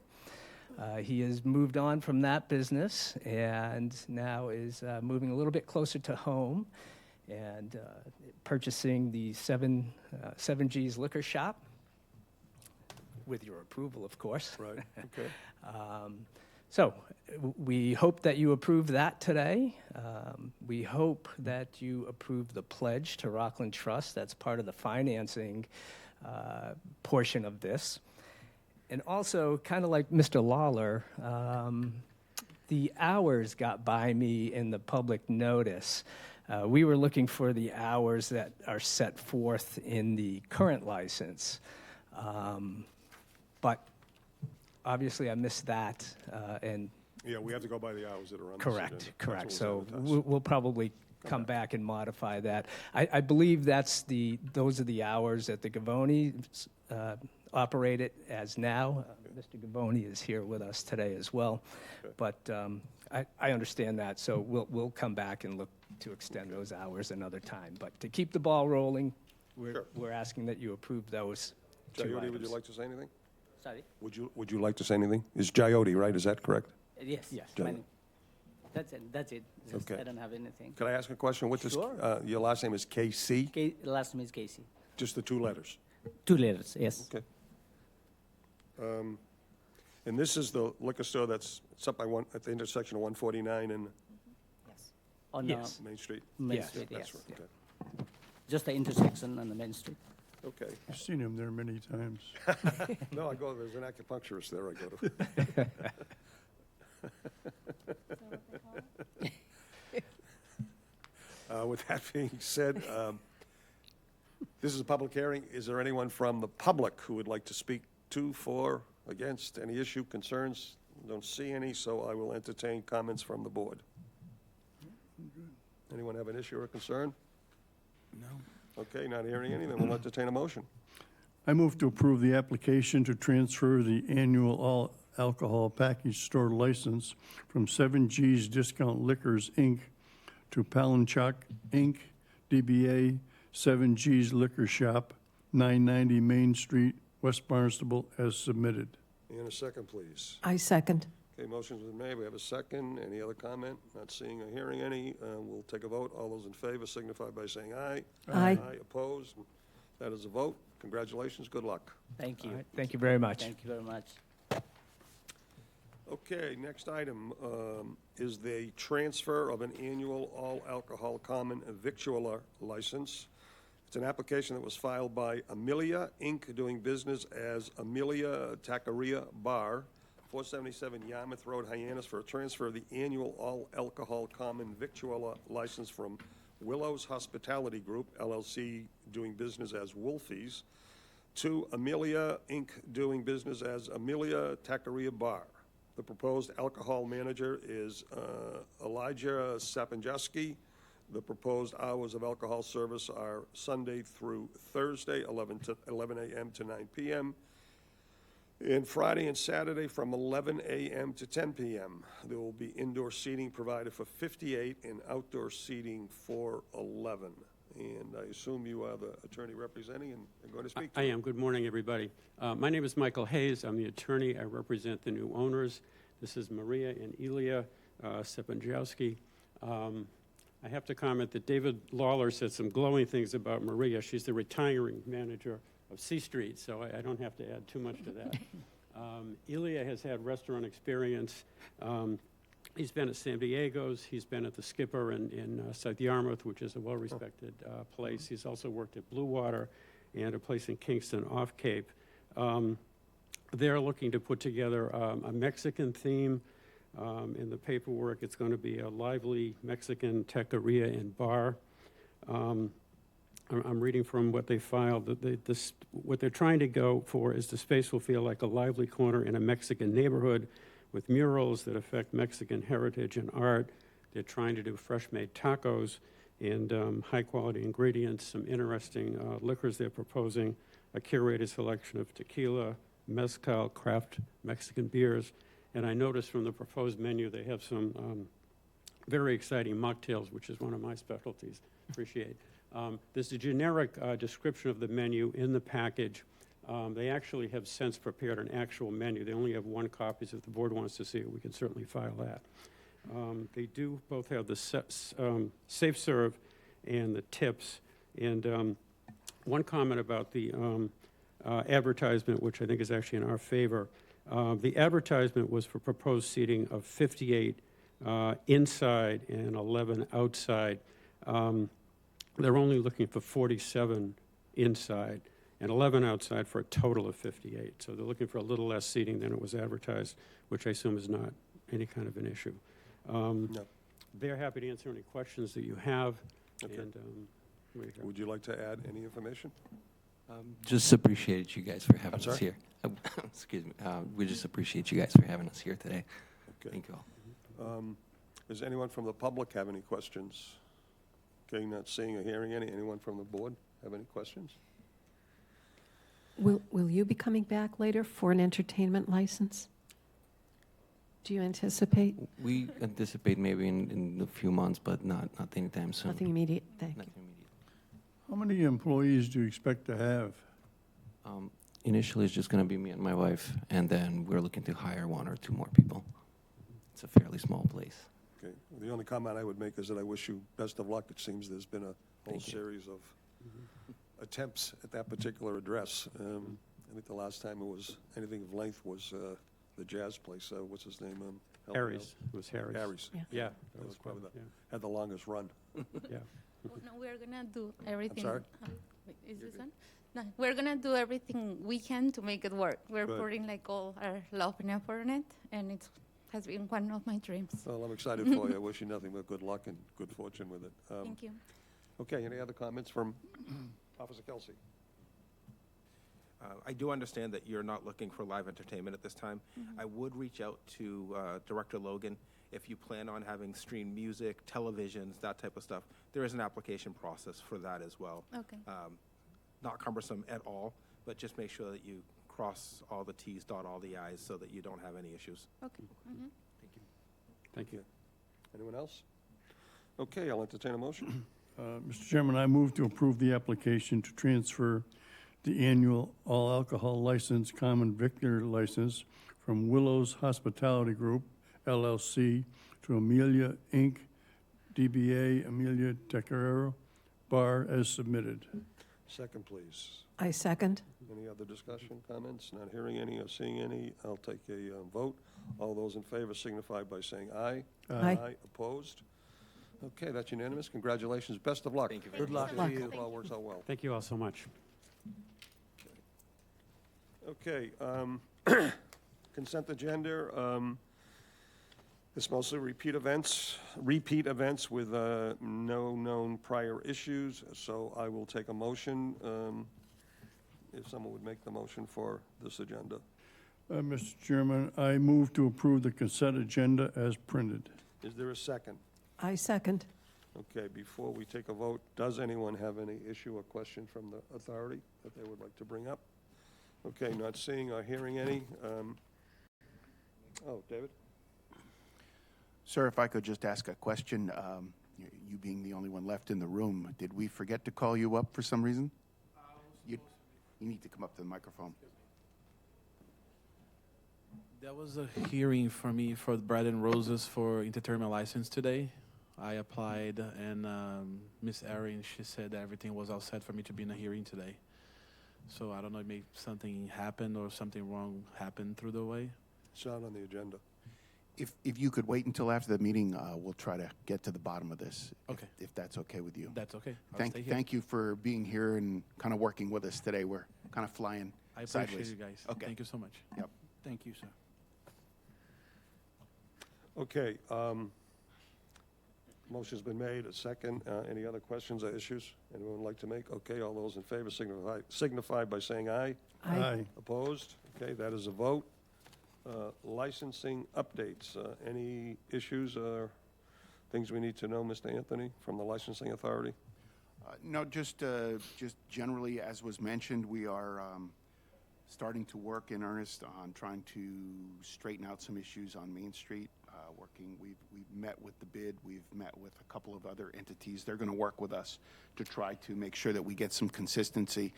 Speaker 17: He has moved on from that business and now is moving a little bit closer to home and purchasing the 7G's Liquor Shop, with your approval, of course.
Speaker 1: Right, okay.
Speaker 17: So we hope that you approve that today. We hope that you approve the pledge to Rockland Trust. That's part of the financing portion of this. And also, kind of like Mr. Lawler, the hours got by me in the public notice. We were looking for the hours that are set forth in the current license. But obviously, I missed that, and
Speaker 1: Yeah, we have to go by the hours that are on this
Speaker 17: correct,
Speaker 1: agenda.
Speaker 17: correct.
Speaker 1: That's
Speaker 17: So
Speaker 1: what was advertised.
Speaker 17: we'll probably come back and modify that. I believe those are the hours that the Gavoni operate it as now. Mr. Gavoni is here with us today as well, but I understand that. So we'll come back and look to extend those hours another time. But to keep the ball rolling, we're asking that you approve those two
Speaker 1: Giotti,
Speaker 17: items.
Speaker 1: would you like to say anything?
Speaker 18: Sorry?
Speaker 1: Would you like to say anything? It's Giotti, right? Is that correct?
Speaker 18: Yes.
Speaker 17: Yes.
Speaker 18: my name. That's it. That's it. Just
Speaker 1: Okay.
Speaker 18: I don't have anything.
Speaker 1: Can I ask a question? What does,
Speaker 18: Sure.
Speaker 1: your last name is KC?
Speaker 18: Last name is Casey.
Speaker 1: Just the 2 letters?
Speaker 18: 2 letters, yes.
Speaker 1: Okay. And this is the liquor store it's up by at the intersection of 149 and
Speaker 18: On
Speaker 17: Yes.
Speaker 1: Main Street?
Speaker 18: Main
Speaker 17: Yes.
Speaker 18: Street,
Speaker 1: That's
Speaker 18: yes.
Speaker 1: right, okay.
Speaker 18: Just the intersection on the Main Street.
Speaker 1: Okay.
Speaker 2: I've seen him there many times.
Speaker 1: No, there's an acupuncturist there I go to. With that being said, this is a public hearing. Is there anyone from the public who would like to speak to, for, against, any issue, concerns? Don't see any, so I will entertain comments from the board. Anyone have an issue or concern?
Speaker 12: No.
Speaker 1: Okay, not hearing any, then we'll entertain a motion.
Speaker 2: I move to approve the application to transfer the annual all alcohol package store license from 7G's Discount Liquors, Inc. to Palanchok, Inc., DBA 7G's Liquor Shop, 990 Main Street, West Barnstable, as submitted.
Speaker 1: And a second, please.
Speaker 3: I second.
Speaker 1: Okay, motion's been made. We have a second. Any other comment? Not seeing or hearing any. We'll take a vote. All those in favor signify by saying aye.
Speaker 3: Aye.
Speaker 1: Aye, opposed. That is a vote. Congratulations. Good luck.
Speaker 18: Thank you.
Speaker 17: All right, thank you very much.
Speaker 18: Thank you very much.
Speaker 1: Okay, next item is the transfer of an annual all-alcohol common victualler license. It's an application that was filed by Amelia, Inc., doing business as Amelia Taqueria Bar, 477 Yarmouth Road, Hyannis, for a transfer of the annual all-alcohol common victualler license from Willow's Hospitality Group, LLC, doing business as Wolfie's, to Amelia, Inc., doing business as Amelia Taqueria Bar. The proposed alcohol manager is Elijah Sapanjaski. The proposed hours of alcohol service are Sunday through Thursday, 11 a.m. to 9 p.m., and Friday and Saturday from 11 a.m. to 10 p.m. There will be indoor seating provided for 58 and outdoor seating for 11. And I assume you are the attorney representing and are going to speak to
Speaker 19: I am. Good morning, everybody. My name is Michael Hayes. I'm the attorney. I represent the new owners. This is Maria and Ilya Stepanjowski. I have to comment that David Lawler said some glowing things about Maria. She's the retiring manager of C Street, so I don't have to add too much to that. Ilya has had restaurant experience. He's been at San Diego's. He's been at the Skipper in South Yarmouth, which is a well-respected place. He's also worked at Blue Water and a place in Kingston off Cape. They're looking to put together a Mexican theme. In the paperwork, it's going to be a lively Mexican taqueria and bar. I'm reading from what they filed. What they're trying to go for is the space will feel like a lively corner in a Mexican neighborhood with murals that affect Mexican heritage and art. They're trying to do fresh-made tacos and high-quality ingredients, some interesting liquors they're proposing, a curated selection of tequila, mezcal, craft Mexican beers. And I noticed from the proposed menu they have some very exciting mocktails, which is one of my specialties. Appreciate. There's a generic description of the menu in the package. They actually have since prepared an actual menu. They only have one copy, so if the board wants to see it, we can certainly file that. They do both have the safe serve and the tips. And one comment about the advertisement, which I think is actually in our favor. The advertisement was for proposed seating of 58 inside and 11 outside. They're only looking for 47 inside and 11 outside for a total of 58. So they're looking for a little less seating than it was advertised, which I assume is not any kind of an issue.
Speaker 1: No.
Speaker 19: They're happy to answer any questions that you have.
Speaker 1: Okay.
Speaker 19: And,
Speaker 1: Would you like to add any information?
Speaker 20: Just appreciate you guys for having
Speaker 1: I'm
Speaker 20: us
Speaker 1: sorry?
Speaker 20: here. Excuse me. We just appreciate you guys for having us here today.
Speaker 1: Okay.
Speaker 20: Thank you all.
Speaker 1: Does anyone from the public have any questions? Okay, not seeing or hearing any. Anyone from the board have any questions?
Speaker 3: Will you be coming back later for an entertainment license? Do you anticipate?
Speaker 20: We anticipate maybe in a few months, but not anytime soon.
Speaker 3: Nothing immediate? Thank you.
Speaker 20: Nothing immediate.
Speaker 2: How many employees do you expect to have?
Speaker 20: Initially, it's just going to be me and my wife, and then we're looking to hire 1 or 2 more people. It's a fairly small place.
Speaker 1: Okay. The only comment I would make is that I wish you best of luck. It seems there's been a whole
Speaker 20: Thank you.
Speaker 1: series of attempts at that particular address. I think the last time it was anything of length was the jazz place. What's his name? Help me
Speaker 19: Harry's.
Speaker 1: out.
Speaker 19: It was Harry's.
Speaker 1: Harry's.
Speaker 19: Yeah.
Speaker 1: That was probably
Speaker 19: yeah.
Speaker 1: had the longest run.
Speaker 19: Yeah.
Speaker 21: No, we're gonna do everything.
Speaker 1: sorry?
Speaker 21: Wait, is this on? No, we're gonna do everything we can to make it work. We're
Speaker 1: Good.
Speaker 21: putting like all our love and effort in it, and it has been one of my dreams.
Speaker 1: Well, I'm excited for you. I wish you nothing but good luck and good fortune with it.
Speaker 21: Thank you.
Speaker 1: Okay, any other comments from Officer Kelsey?
Speaker 8: I do understand that you're not looking for live entertainment at this time. I would reach out to Director Logan if you plan on having streamed music, televisions, that type of stuff, there is an application process for that as well.
Speaker 21: Okay.
Speaker 8: Not cumbersome at all, but just make sure that you cross all the Ts, dot all the Is, so that you don't have any issues.
Speaker 21: Okay. Mhm.
Speaker 19: Thank you.
Speaker 1: Anyone else? Okay, I'll entertain a motion.
Speaker 2: Mr. Chairman, I move to approve the application to transfer the annual all alcohol license, common victor license from Willows Hospitality Group, LLC, to Amelia Inc., DBA Amelia Tequerero Bar as submitted.
Speaker 1: Second, please.
Speaker 3: I second.
Speaker 1: Any other discussion, comments? Not hearing any or seeing any, I'll take a vote. All those in favor signify by saying aye.
Speaker 3: Aye.
Speaker 1: Opposed? Okay, that's unanimous. Congratulations. Best of luck.
Speaker 8: Thank you very
Speaker 18: Good luck to you.
Speaker 1: Hope it all works out well.
Speaker 19: Thank you all so much.
Speaker 1: Okay, consent agenda. It's mostly repeat events with no known prior issues. So I will take a motion, if someone would make the motion for this agenda.
Speaker 2: Mr. Chairman, I move to approve the consent agenda as printed.
Speaker 1: Is there a second?
Speaker 3: I second.
Speaker 1: Okay, before we take a vote, does anyone have any issue or question from the authority that they would like to bring up? Okay, not seeing or hearing any. David?
Speaker 6: Sir, if I could just ask a question, you being the only one left in the room, did we forget to call you up for some reason? You need to come up to the microphone.
Speaker 4: That was a hearing for me for Bread and Roses for interterminal license today. I applied, and Miss Erin, she said that everything was all set for me to be in a hearing today. So I don't know, maybe something happened or something wrong happened through the way.
Speaker 1: It's not on the agenda.
Speaker 6: If you could wait until after the meeting, we'll try to get to the bottom of this.
Speaker 4: Okay.
Speaker 6: If that's okay with you.
Speaker 4: That's okay. I'll stay here.
Speaker 6: Thank you for being here and kind of working with us today. We're kind of flying
Speaker 4: I appreciate
Speaker 6: sideways.
Speaker 4: you guys.
Speaker 6: Okay.
Speaker 4: Thank you so much.
Speaker 6: Yep.
Speaker 12: Thank you, sir.
Speaker 1: Okay, motion's been made, a second. Any other questions or issues anyone would like to make? Okay, all those in favor signify by saying aye.
Speaker 3: Aye.
Speaker 1: Opposed? Okay, that is a vote. Licensing updates. Any issues or things we need to know, Mr. Anthony, from the licensing authority?
Speaker 6: No, just generally, as was mentioned, we are starting to work in earnest on trying to straighten out some issues on Main Street. We've met with the bid, we've met with a couple of other entities. They're going to work with us to try to make sure that we get some consistency.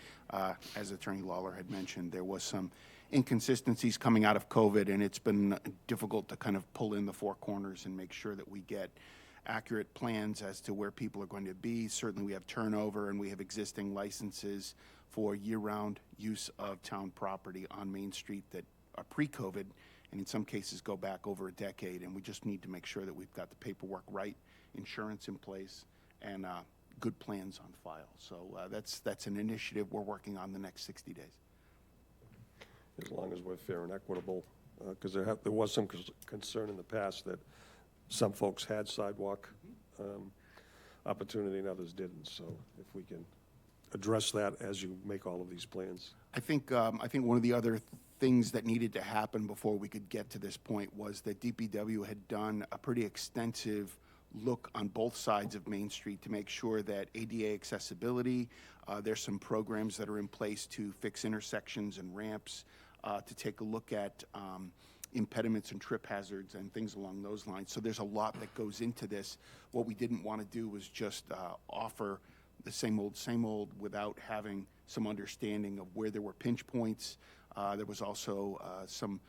Speaker 6: As Attorney Lawler had mentioned, there was some inconsistencies coming out of COVID, and it's been difficult to kind of pull in the four corners and make sure that we get accurate plans as to where people are going to be. Certainly we have turnover and we have existing licenses for year-round use of town property on Main Street that are pre-COVID, and in some cases go back over a decade, and we just need to make sure that we've got the paperwork right, insurance in place, and good plans on file. So that's an initiative we're working on the next 60 days.
Speaker 1: As long as we're fair and equitable, because there was some concern in the past that some folks had sidewalk opportunity and others didn't. So if we can address that as you make all of these plans.
Speaker 6: I think one of the other things that needed to happen before we could get to this point was that DPW had done a pretty extensive look on both sides of Main Street to make sure that ADA accessibility, there's some programs that are in place to fix intersections and ramps, to take a look at impediments and trip hazards and things along those lines. So there's a lot that goes into this. What we didn't want to do was just offer the same old without having some understanding of where there were pinch points. There was also some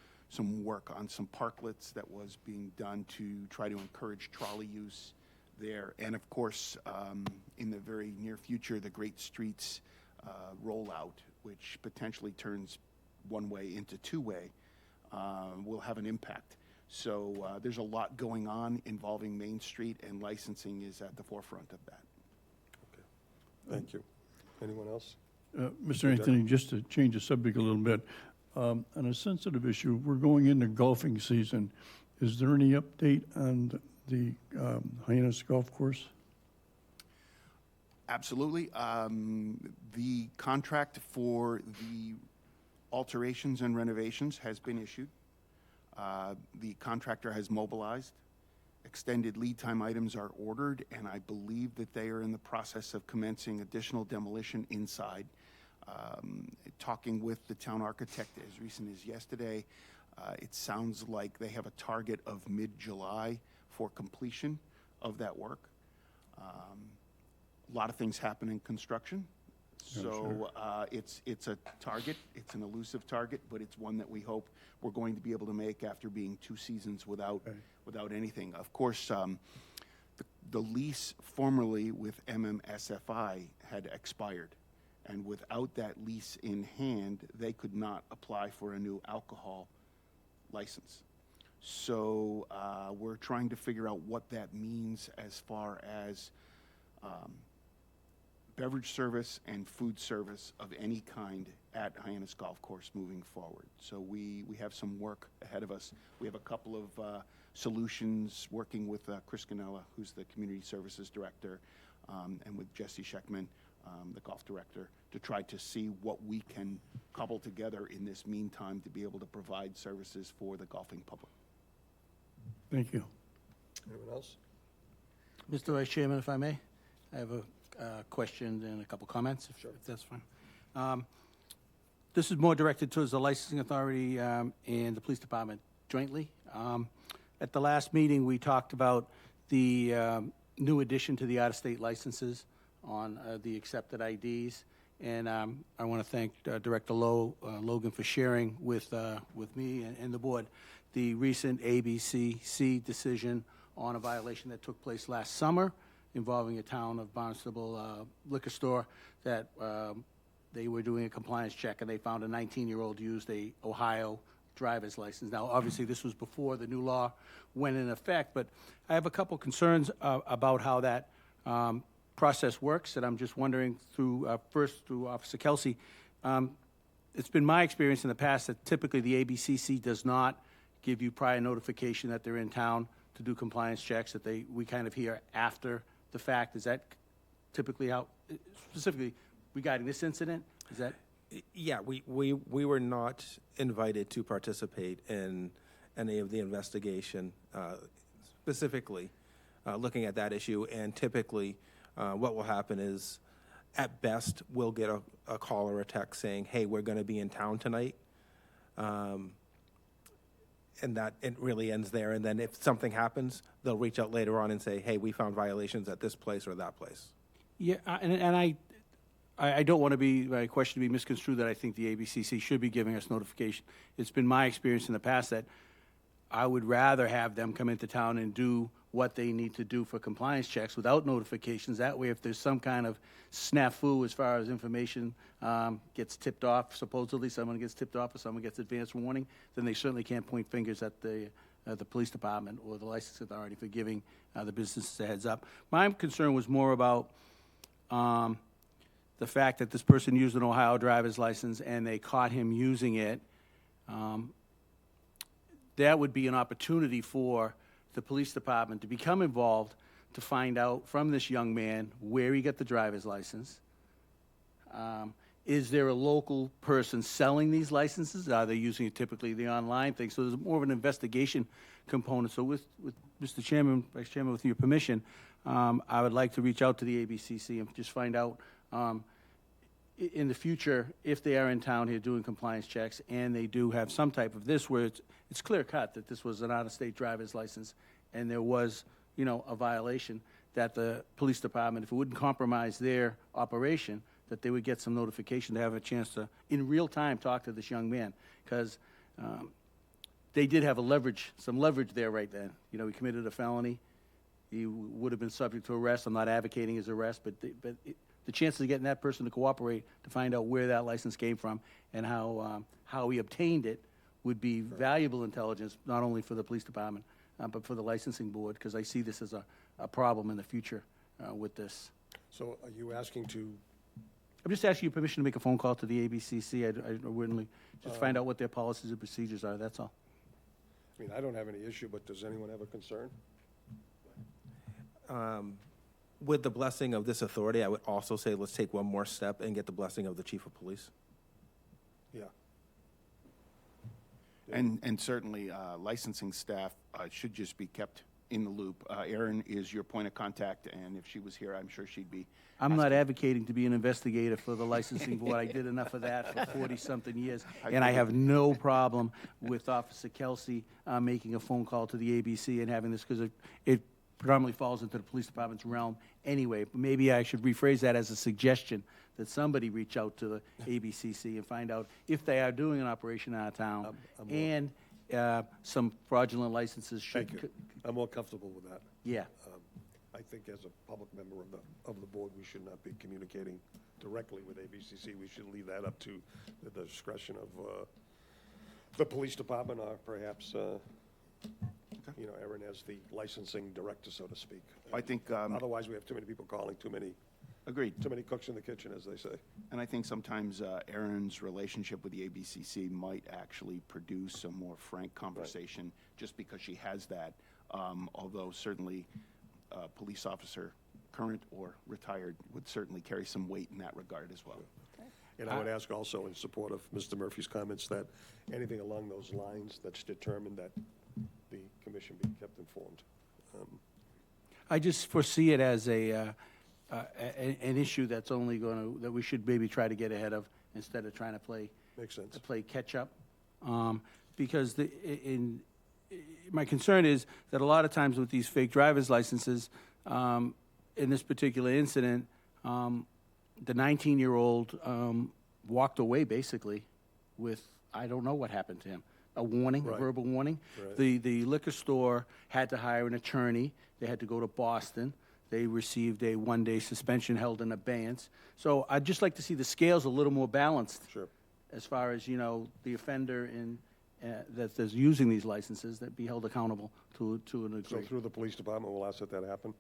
Speaker 6: work on some parklets that was being done to try to encourage trolley use there. And of course, in the very near future, the Great Streets rollout, which potentially turns one-way into two-way, will have an impact. So there's a lot going on involving Main Street, and licensing is at the forefront of that.
Speaker 1: Thank you. Anyone else?
Speaker 2: Mr. Anthony, just to change the subject a little bit, on a sensitive issue, we're going into golfing season. Is there any update on the Hyannis Golf Course?
Speaker 6: Absolutely. The contract for the alterations and renovations has been issued. The contractor has mobilized, extended lead time items are ordered, and I believe that they are in the process of commencing additional demolition inside. Talking with the town architect as recent as yesterday, it sounds like they have a target of mid-July for completion of that work. A lot of things happen in construction, so it's a target. It's an elusive target, but it's one that we hope we're going to be able to make after being 2 seasons without anything. Of course, the lease formerly with MMSFI had expired, and without that lease in hand, they could not apply for a new alcohol license. So we're trying to figure out what that means as far as beverage service and food service of any kind at Hyannis Golf Course moving forward. So we have some work ahead of us. We have a couple of solutions working with Chris Ganella, who's the Community Services Director, and with Jesse Scheckman, the golf director, to try to see what we can cobble together in this meantime to be able to provide services for the golfing public.
Speaker 2: Thank you.
Speaker 1: Anyone else?
Speaker 13: Mr. Vice Chairman, if I may, I have a question and a couple comments, if that's fine. This is more directed towards the licensing authority and the police department jointly. At the last meeting, we talked about the new addition to the out-of-state licenses on the accepted IDs, and I want to thank Director Logan for sharing with me and the board the recent ABCC decision on a violation that took place last summer involving a town of Barnstable liquor store that they were doing a compliance check and they found a 19-year-old used a Ohio driver's license. Now, obviously, this was before the new law went in effect, but I have a couple concerns about how that process works, and I'm just wondering first through Officer Kelsey. It's been my experience in the past that typically the ABCC does not give you prior notification that they're in town to do compliance checks, that we kind of hear after the fact. Is that typically how, specifically regarding this incident? Is that?
Speaker 8: Yeah, we were not invited to participate in any of the investigation, specifically looking at that issue. And typically, what will happen is, at best, we'll get a call or a text saying, "Hey, we're going to be in town tonight," and that it really ends there. And then if something happens, they'll reach out later on and say, "Hey, we found violations at this place or that place."
Speaker 13: Yeah, and I don't want my question to be misconstrued that I think the ABCC should be giving us notification. It's been my experience in the past that I would rather have them come into town and do what they need to do for compliance checks without notifications. That way, if there's some kind of snafu as far as information gets tipped off, supposedly someone gets tipped off or someone gets advance warning, then they certainly can't point fingers at the police department or the license authority for giving the businesses a heads up. My concern was more about the fact that this person used an Ohio driver's license and they caught him using it. That would be an opportunity for the police department to become involved to find out from this young man where he got the driver's license. Is there a local person selling these licenses? Are they using typically the online thing? So there's more of an investigation component. So with Mr. Chairman, Vice Chairman, with your permission, I would like to reach out to the ABCC and just find out in the future, if they are in town here doing compliance checks and they do have some type of this where it's clear cut that this was an out-of-state driver's license and there was, a violation, that the police department, if it wouldn't compromise their operation, that they would get some notification to have a chance to, in real time, talk to this young man. Because they did have some leverage there right then. He committed a felony. He would have been subject to arrest. I'm not advocating his arrest, but the chances of getting that person to cooperate to find out where that license came from and how he obtained it would be valuable intelligence, not only for the police department, but for the licensing board, because I see this as a problem in the future with this.
Speaker 1: So are you asking to?
Speaker 13: I'm just asking you permission to make a phone call to the ABCC. I wouldn't just find out what their policies and procedures are, that's all.
Speaker 1: I mean, I don't have any issue, but does anyone have a concern?
Speaker 8: With the blessing of this authority, I would also say let's take one more step and get the blessing of the chief of police.
Speaker 1: Yeah.
Speaker 6: And certainly licensing staff should just be kept in the loop. Erin is your point of contact, and if she was here, I'm sure she'd be.
Speaker 13: I'm not advocating to be an investigator for the licensing board. I did enough of that for 40-something years. And I have no problem with Officer Kelsey making a phone call to the ABC and having this, because it predominantly falls into the police department's realm anyway. But maybe I should rephrase that as a suggestion, that somebody reach out to the ABCC and find out if they are doing an operation out of town, and some fraudulent licenses should.
Speaker 1: Thank you. I'm more comfortable with that.
Speaker 13: Yeah.
Speaker 1: I think as a public member of the board, we should not be communicating directly with ABCC. We should leave that up to the discretion of the police department, or perhaps, Erin as the licensing director, so to speak.
Speaker 6: I think.
Speaker 1: Otherwise, we have too many people calling,
Speaker 6: Agreed.
Speaker 1: too many cooks in the kitchen, as they say.
Speaker 6: And I think sometimes Erin's relationship with the ABCC might actually produce a more frank conversation, just because she has that, although certainly a police officer, current or retired, would certainly carry some weight in that regard as well.
Speaker 1: And I would ask also, in support of Mr. Murphy's comments, that anything along those lines that's determined, that the commission be kept informed.
Speaker 13: I just foresee it as an issue that's only that we should maybe try to get ahead of, instead of trying to play.
Speaker 1: Makes sense.
Speaker 13: Play catch up, because my concern is that a lot of times with these fake driver's licenses, in this particular incident, the 19-year-old walked away basically with, I don't know what happened to him, a warning, a verbal warning.
Speaker 1: Right.
Speaker 13: The liquor store had to hire an attorney. They had to go to Boston. They received a one-day suspension, held in abeyance. So I'd just like to see the scales a little more balanced.
Speaker 1: Sure.
Speaker 13: As far as, the offender that is using these licenses, that be held accountable to an
Speaker 1: So
Speaker 13: degree.
Speaker 1: through the police department, we'll ask that happen.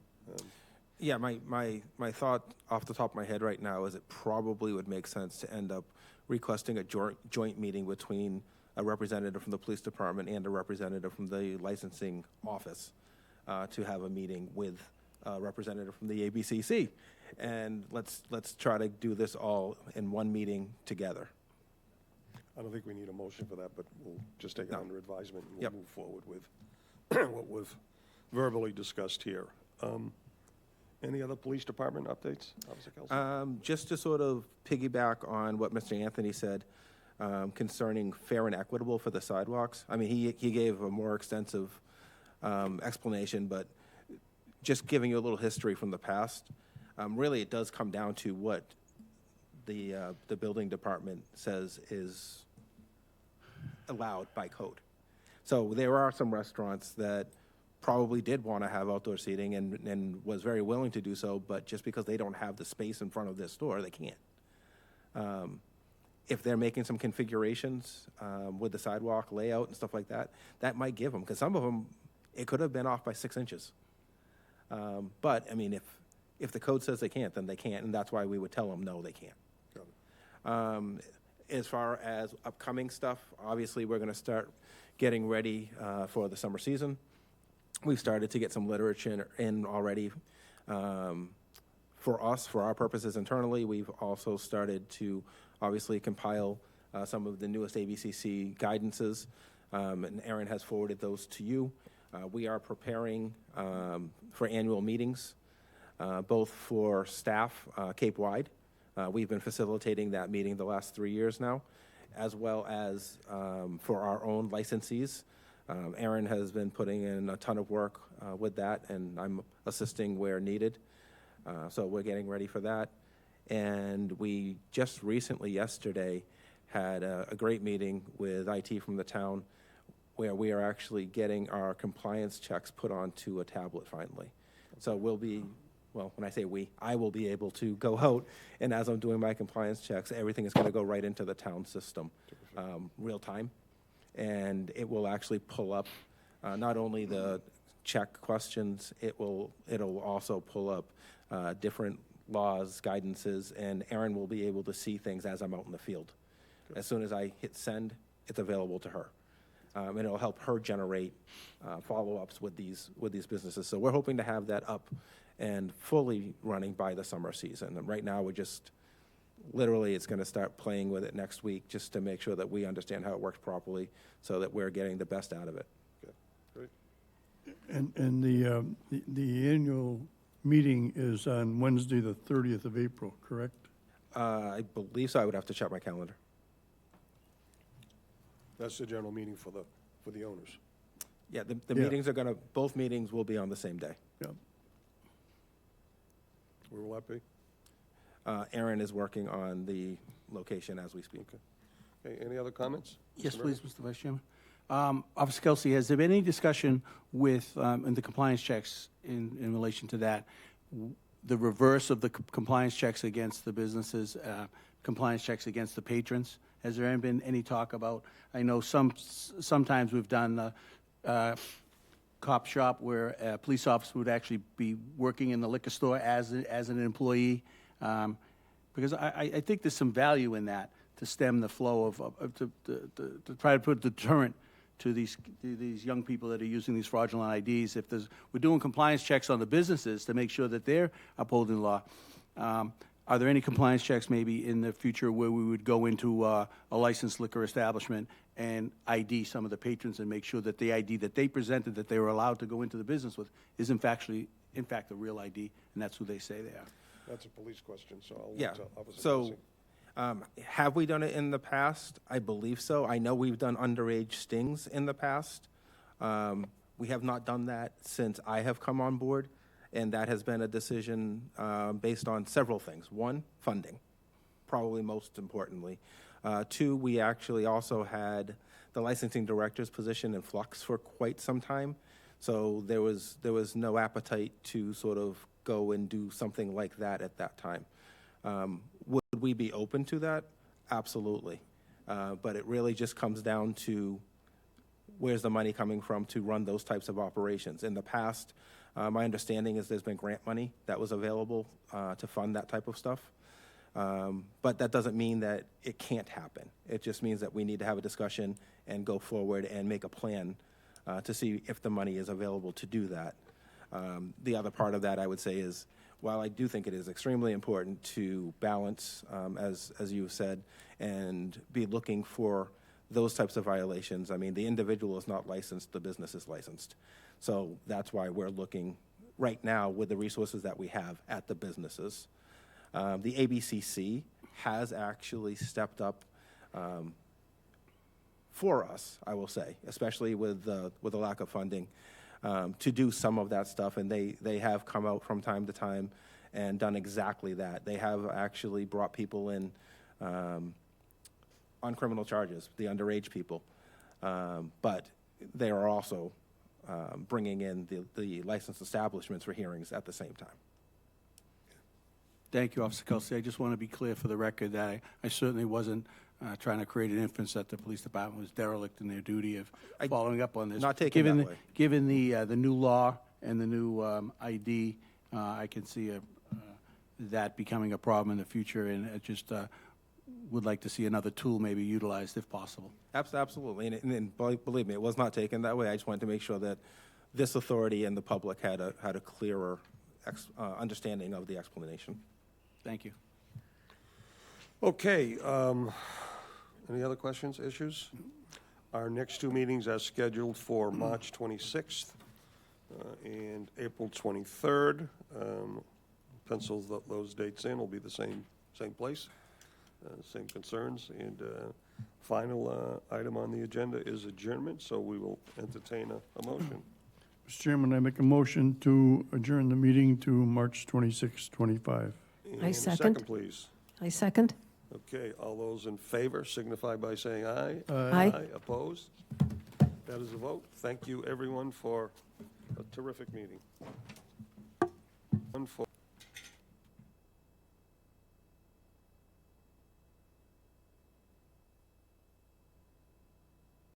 Speaker 8: Yeah, my thought off the top of my head right now is it probably would make sense to end up requesting a joint meeting between a representative from the police department and a representative from the licensing office to have a meeting with a representative from the ABCC. And let's try to do this all in one meeting together.
Speaker 1: I don't think we need a motion for that, but we'll just take it under advisement, and we'll
Speaker 8: Yep.
Speaker 1: move forward with what we've verbally discussed here. Any other police department updates, Officer Kelsey?
Speaker 8: Just to sort of piggyback on what Mr. Anthony said concerning fair and equitable for the sidewalks. I mean, he gave a more extensive explanation, but just giving you a little history from the past, really it does come down to what the building department says is allowed by code. So there are some restaurants that probably did want to have outdoor seating and was very willing to do so, but just because they don't have the space in front of their store, they can't. If they're making some configurations with the sidewalk layout and stuff like that, that might give them, because some of them, it could have been off by 6 inches. But, I mean, if the code says they can't, then they can't, and that's why we would tell them, no, they can't. As far as upcoming stuff, obviously, we're going to start getting ready for the summer season. We've started to get some literature in already for us, for our purposes internally. We've also started to obviously compile some of the newest ABCC guidances, and Erin has forwarded those to you. We are preparing for annual meetings, both for staff Cape-wide. We've been facilitating that meeting the last 3 years now, as well as for our own licensees. Erin has been putting in a ton of work with that, and I'm assisting where needed. So we're getting ready for that. And we just recently, yesterday, had a great meeting with IT from the town, where we are actually getting our compliance checks put onto a tablet finally. So we'll be, well, when I say we, I will be able to go out, and as I'm doing my compliance checks, everything is going to go right into the town system, real time. And it will actually pull up not only the check questions, it'll also pull up different laws, guidances, and Erin will be able to see things as I'm out in the field. As soon as I hit send, it's available to her. And it'll help her generate follow-ups with these businesses. So we're hoping to have that up and fully running by the summer season. And right now, we're just, literally, it's going to start playing with it next week just to make sure that we understand how it works properly so that we're getting the best out of it.
Speaker 1: Okay, great.
Speaker 2: And the annual meeting is on Wednesday, the 30th of April, correct?
Speaker 8: I believe so. I would have to check my calendar.
Speaker 1: That's the general meeting for the owners.
Speaker 8: Yeah, the
Speaker 2: Yeah.
Speaker 8: meetings are gonna, both meetings will be on the same day.
Speaker 2: Yeah.
Speaker 1: Where will that be?
Speaker 8: Aaron is working on the location as we speak.
Speaker 1: Okay, any other comments?
Speaker 13: Yes,
Speaker 1: Mr. Murphy?
Speaker 13: please, Mr. Vice Chairman. Officer Kelsey, has there been any discussion with, in the compliance checks in relation to that, the reverse of the compliance checks against the businesses, compliance checks against the patrons? Has there been any talk about, I know sometimes we've done cop shop where a police officer would actually be working in the liquor store as an employee? Because I think there's some value in that to stem the flow to try to put a deterrent to these young people that are using these fraudulent IDs. We're doing compliance checks on the businesses to make sure that they're upholding the law. Are there any compliance checks maybe in the future where we would go into a licensed liquor establishment and ID some of the patrons and make sure that the ID that they presented that they were allowed to go into the business with is in fact a real ID, and that's who they say they are?
Speaker 1: That's a police question, so I'll
Speaker 8: Yeah,
Speaker 1: let Officer
Speaker 8: so,
Speaker 1: Kelsey.
Speaker 8: have we done it in the past? I believe so. I know we've done underage stings in the past. We have not done that since I have come on board, and that has been a decision based on several things. One, funding, probably most importantly. Two, we actually also had the licensing director's position in flux for quite some time, so there was no appetite to sort of go and do something like that at that time. Would we be open to that? Absolutely. But it really just comes down to where's the money coming from to run those types of operations. In the past, my understanding is there's been grant money that was available to fund that type of stuff. But that doesn't mean that it can't happen. It just means that we need to have a discussion and go forward and make a plan to see if the money is available to do that. The other part of that, I would say, is while I do think it is extremely important to balance, as you said, and be looking for those types of violations, I mean, the individual is not licensed, the business is licensed. So that's why we're looking right now with the resources that we have at the businesses. The ABCC has actually stepped up for us, I will say, especially with the lack of funding, to do some of that stuff, and they have come out from time to time and done exactly that. They have actually brought people in on criminal charges, the underage people, but they are also bringing in the licensed establishments for hearings at the same time.
Speaker 13: Thank you, Officer Kelsey. I just want to be clear for the record that I certainly wasn't trying to create an inference that the police department was derelict in their duty of following up on this.
Speaker 8: Not taking that way.
Speaker 13: Given the new law and the new ID, I can see that becoming a problem in the future, and I just would like to see another tool maybe utilized if possible.
Speaker 8: Absolutely, and believe me, it was not taken that way. I just wanted to make sure that this authority and the public had a clearer understanding of the explanation.
Speaker 13: Thank you.
Speaker 1: Okay, any other questions, issues? Our next two meetings are scheduled for March 26th and April 23rd. Pencil those dates in, will be the same place, same concerns. And final item on the agenda is adjournment, so we will entertain a motion.
Speaker 2: Mr. Chairman, I make a motion to adjourn the meeting to March 26, 25.
Speaker 1: And
Speaker 3: I
Speaker 1: a
Speaker 3: second.
Speaker 1: please.
Speaker 3: I second.
Speaker 1: Okay, all those in favor signify by saying aye.
Speaker 3: Aye.
Speaker 1: Opposed? That is a vote. Thank you, everyone, for a terrific meeting.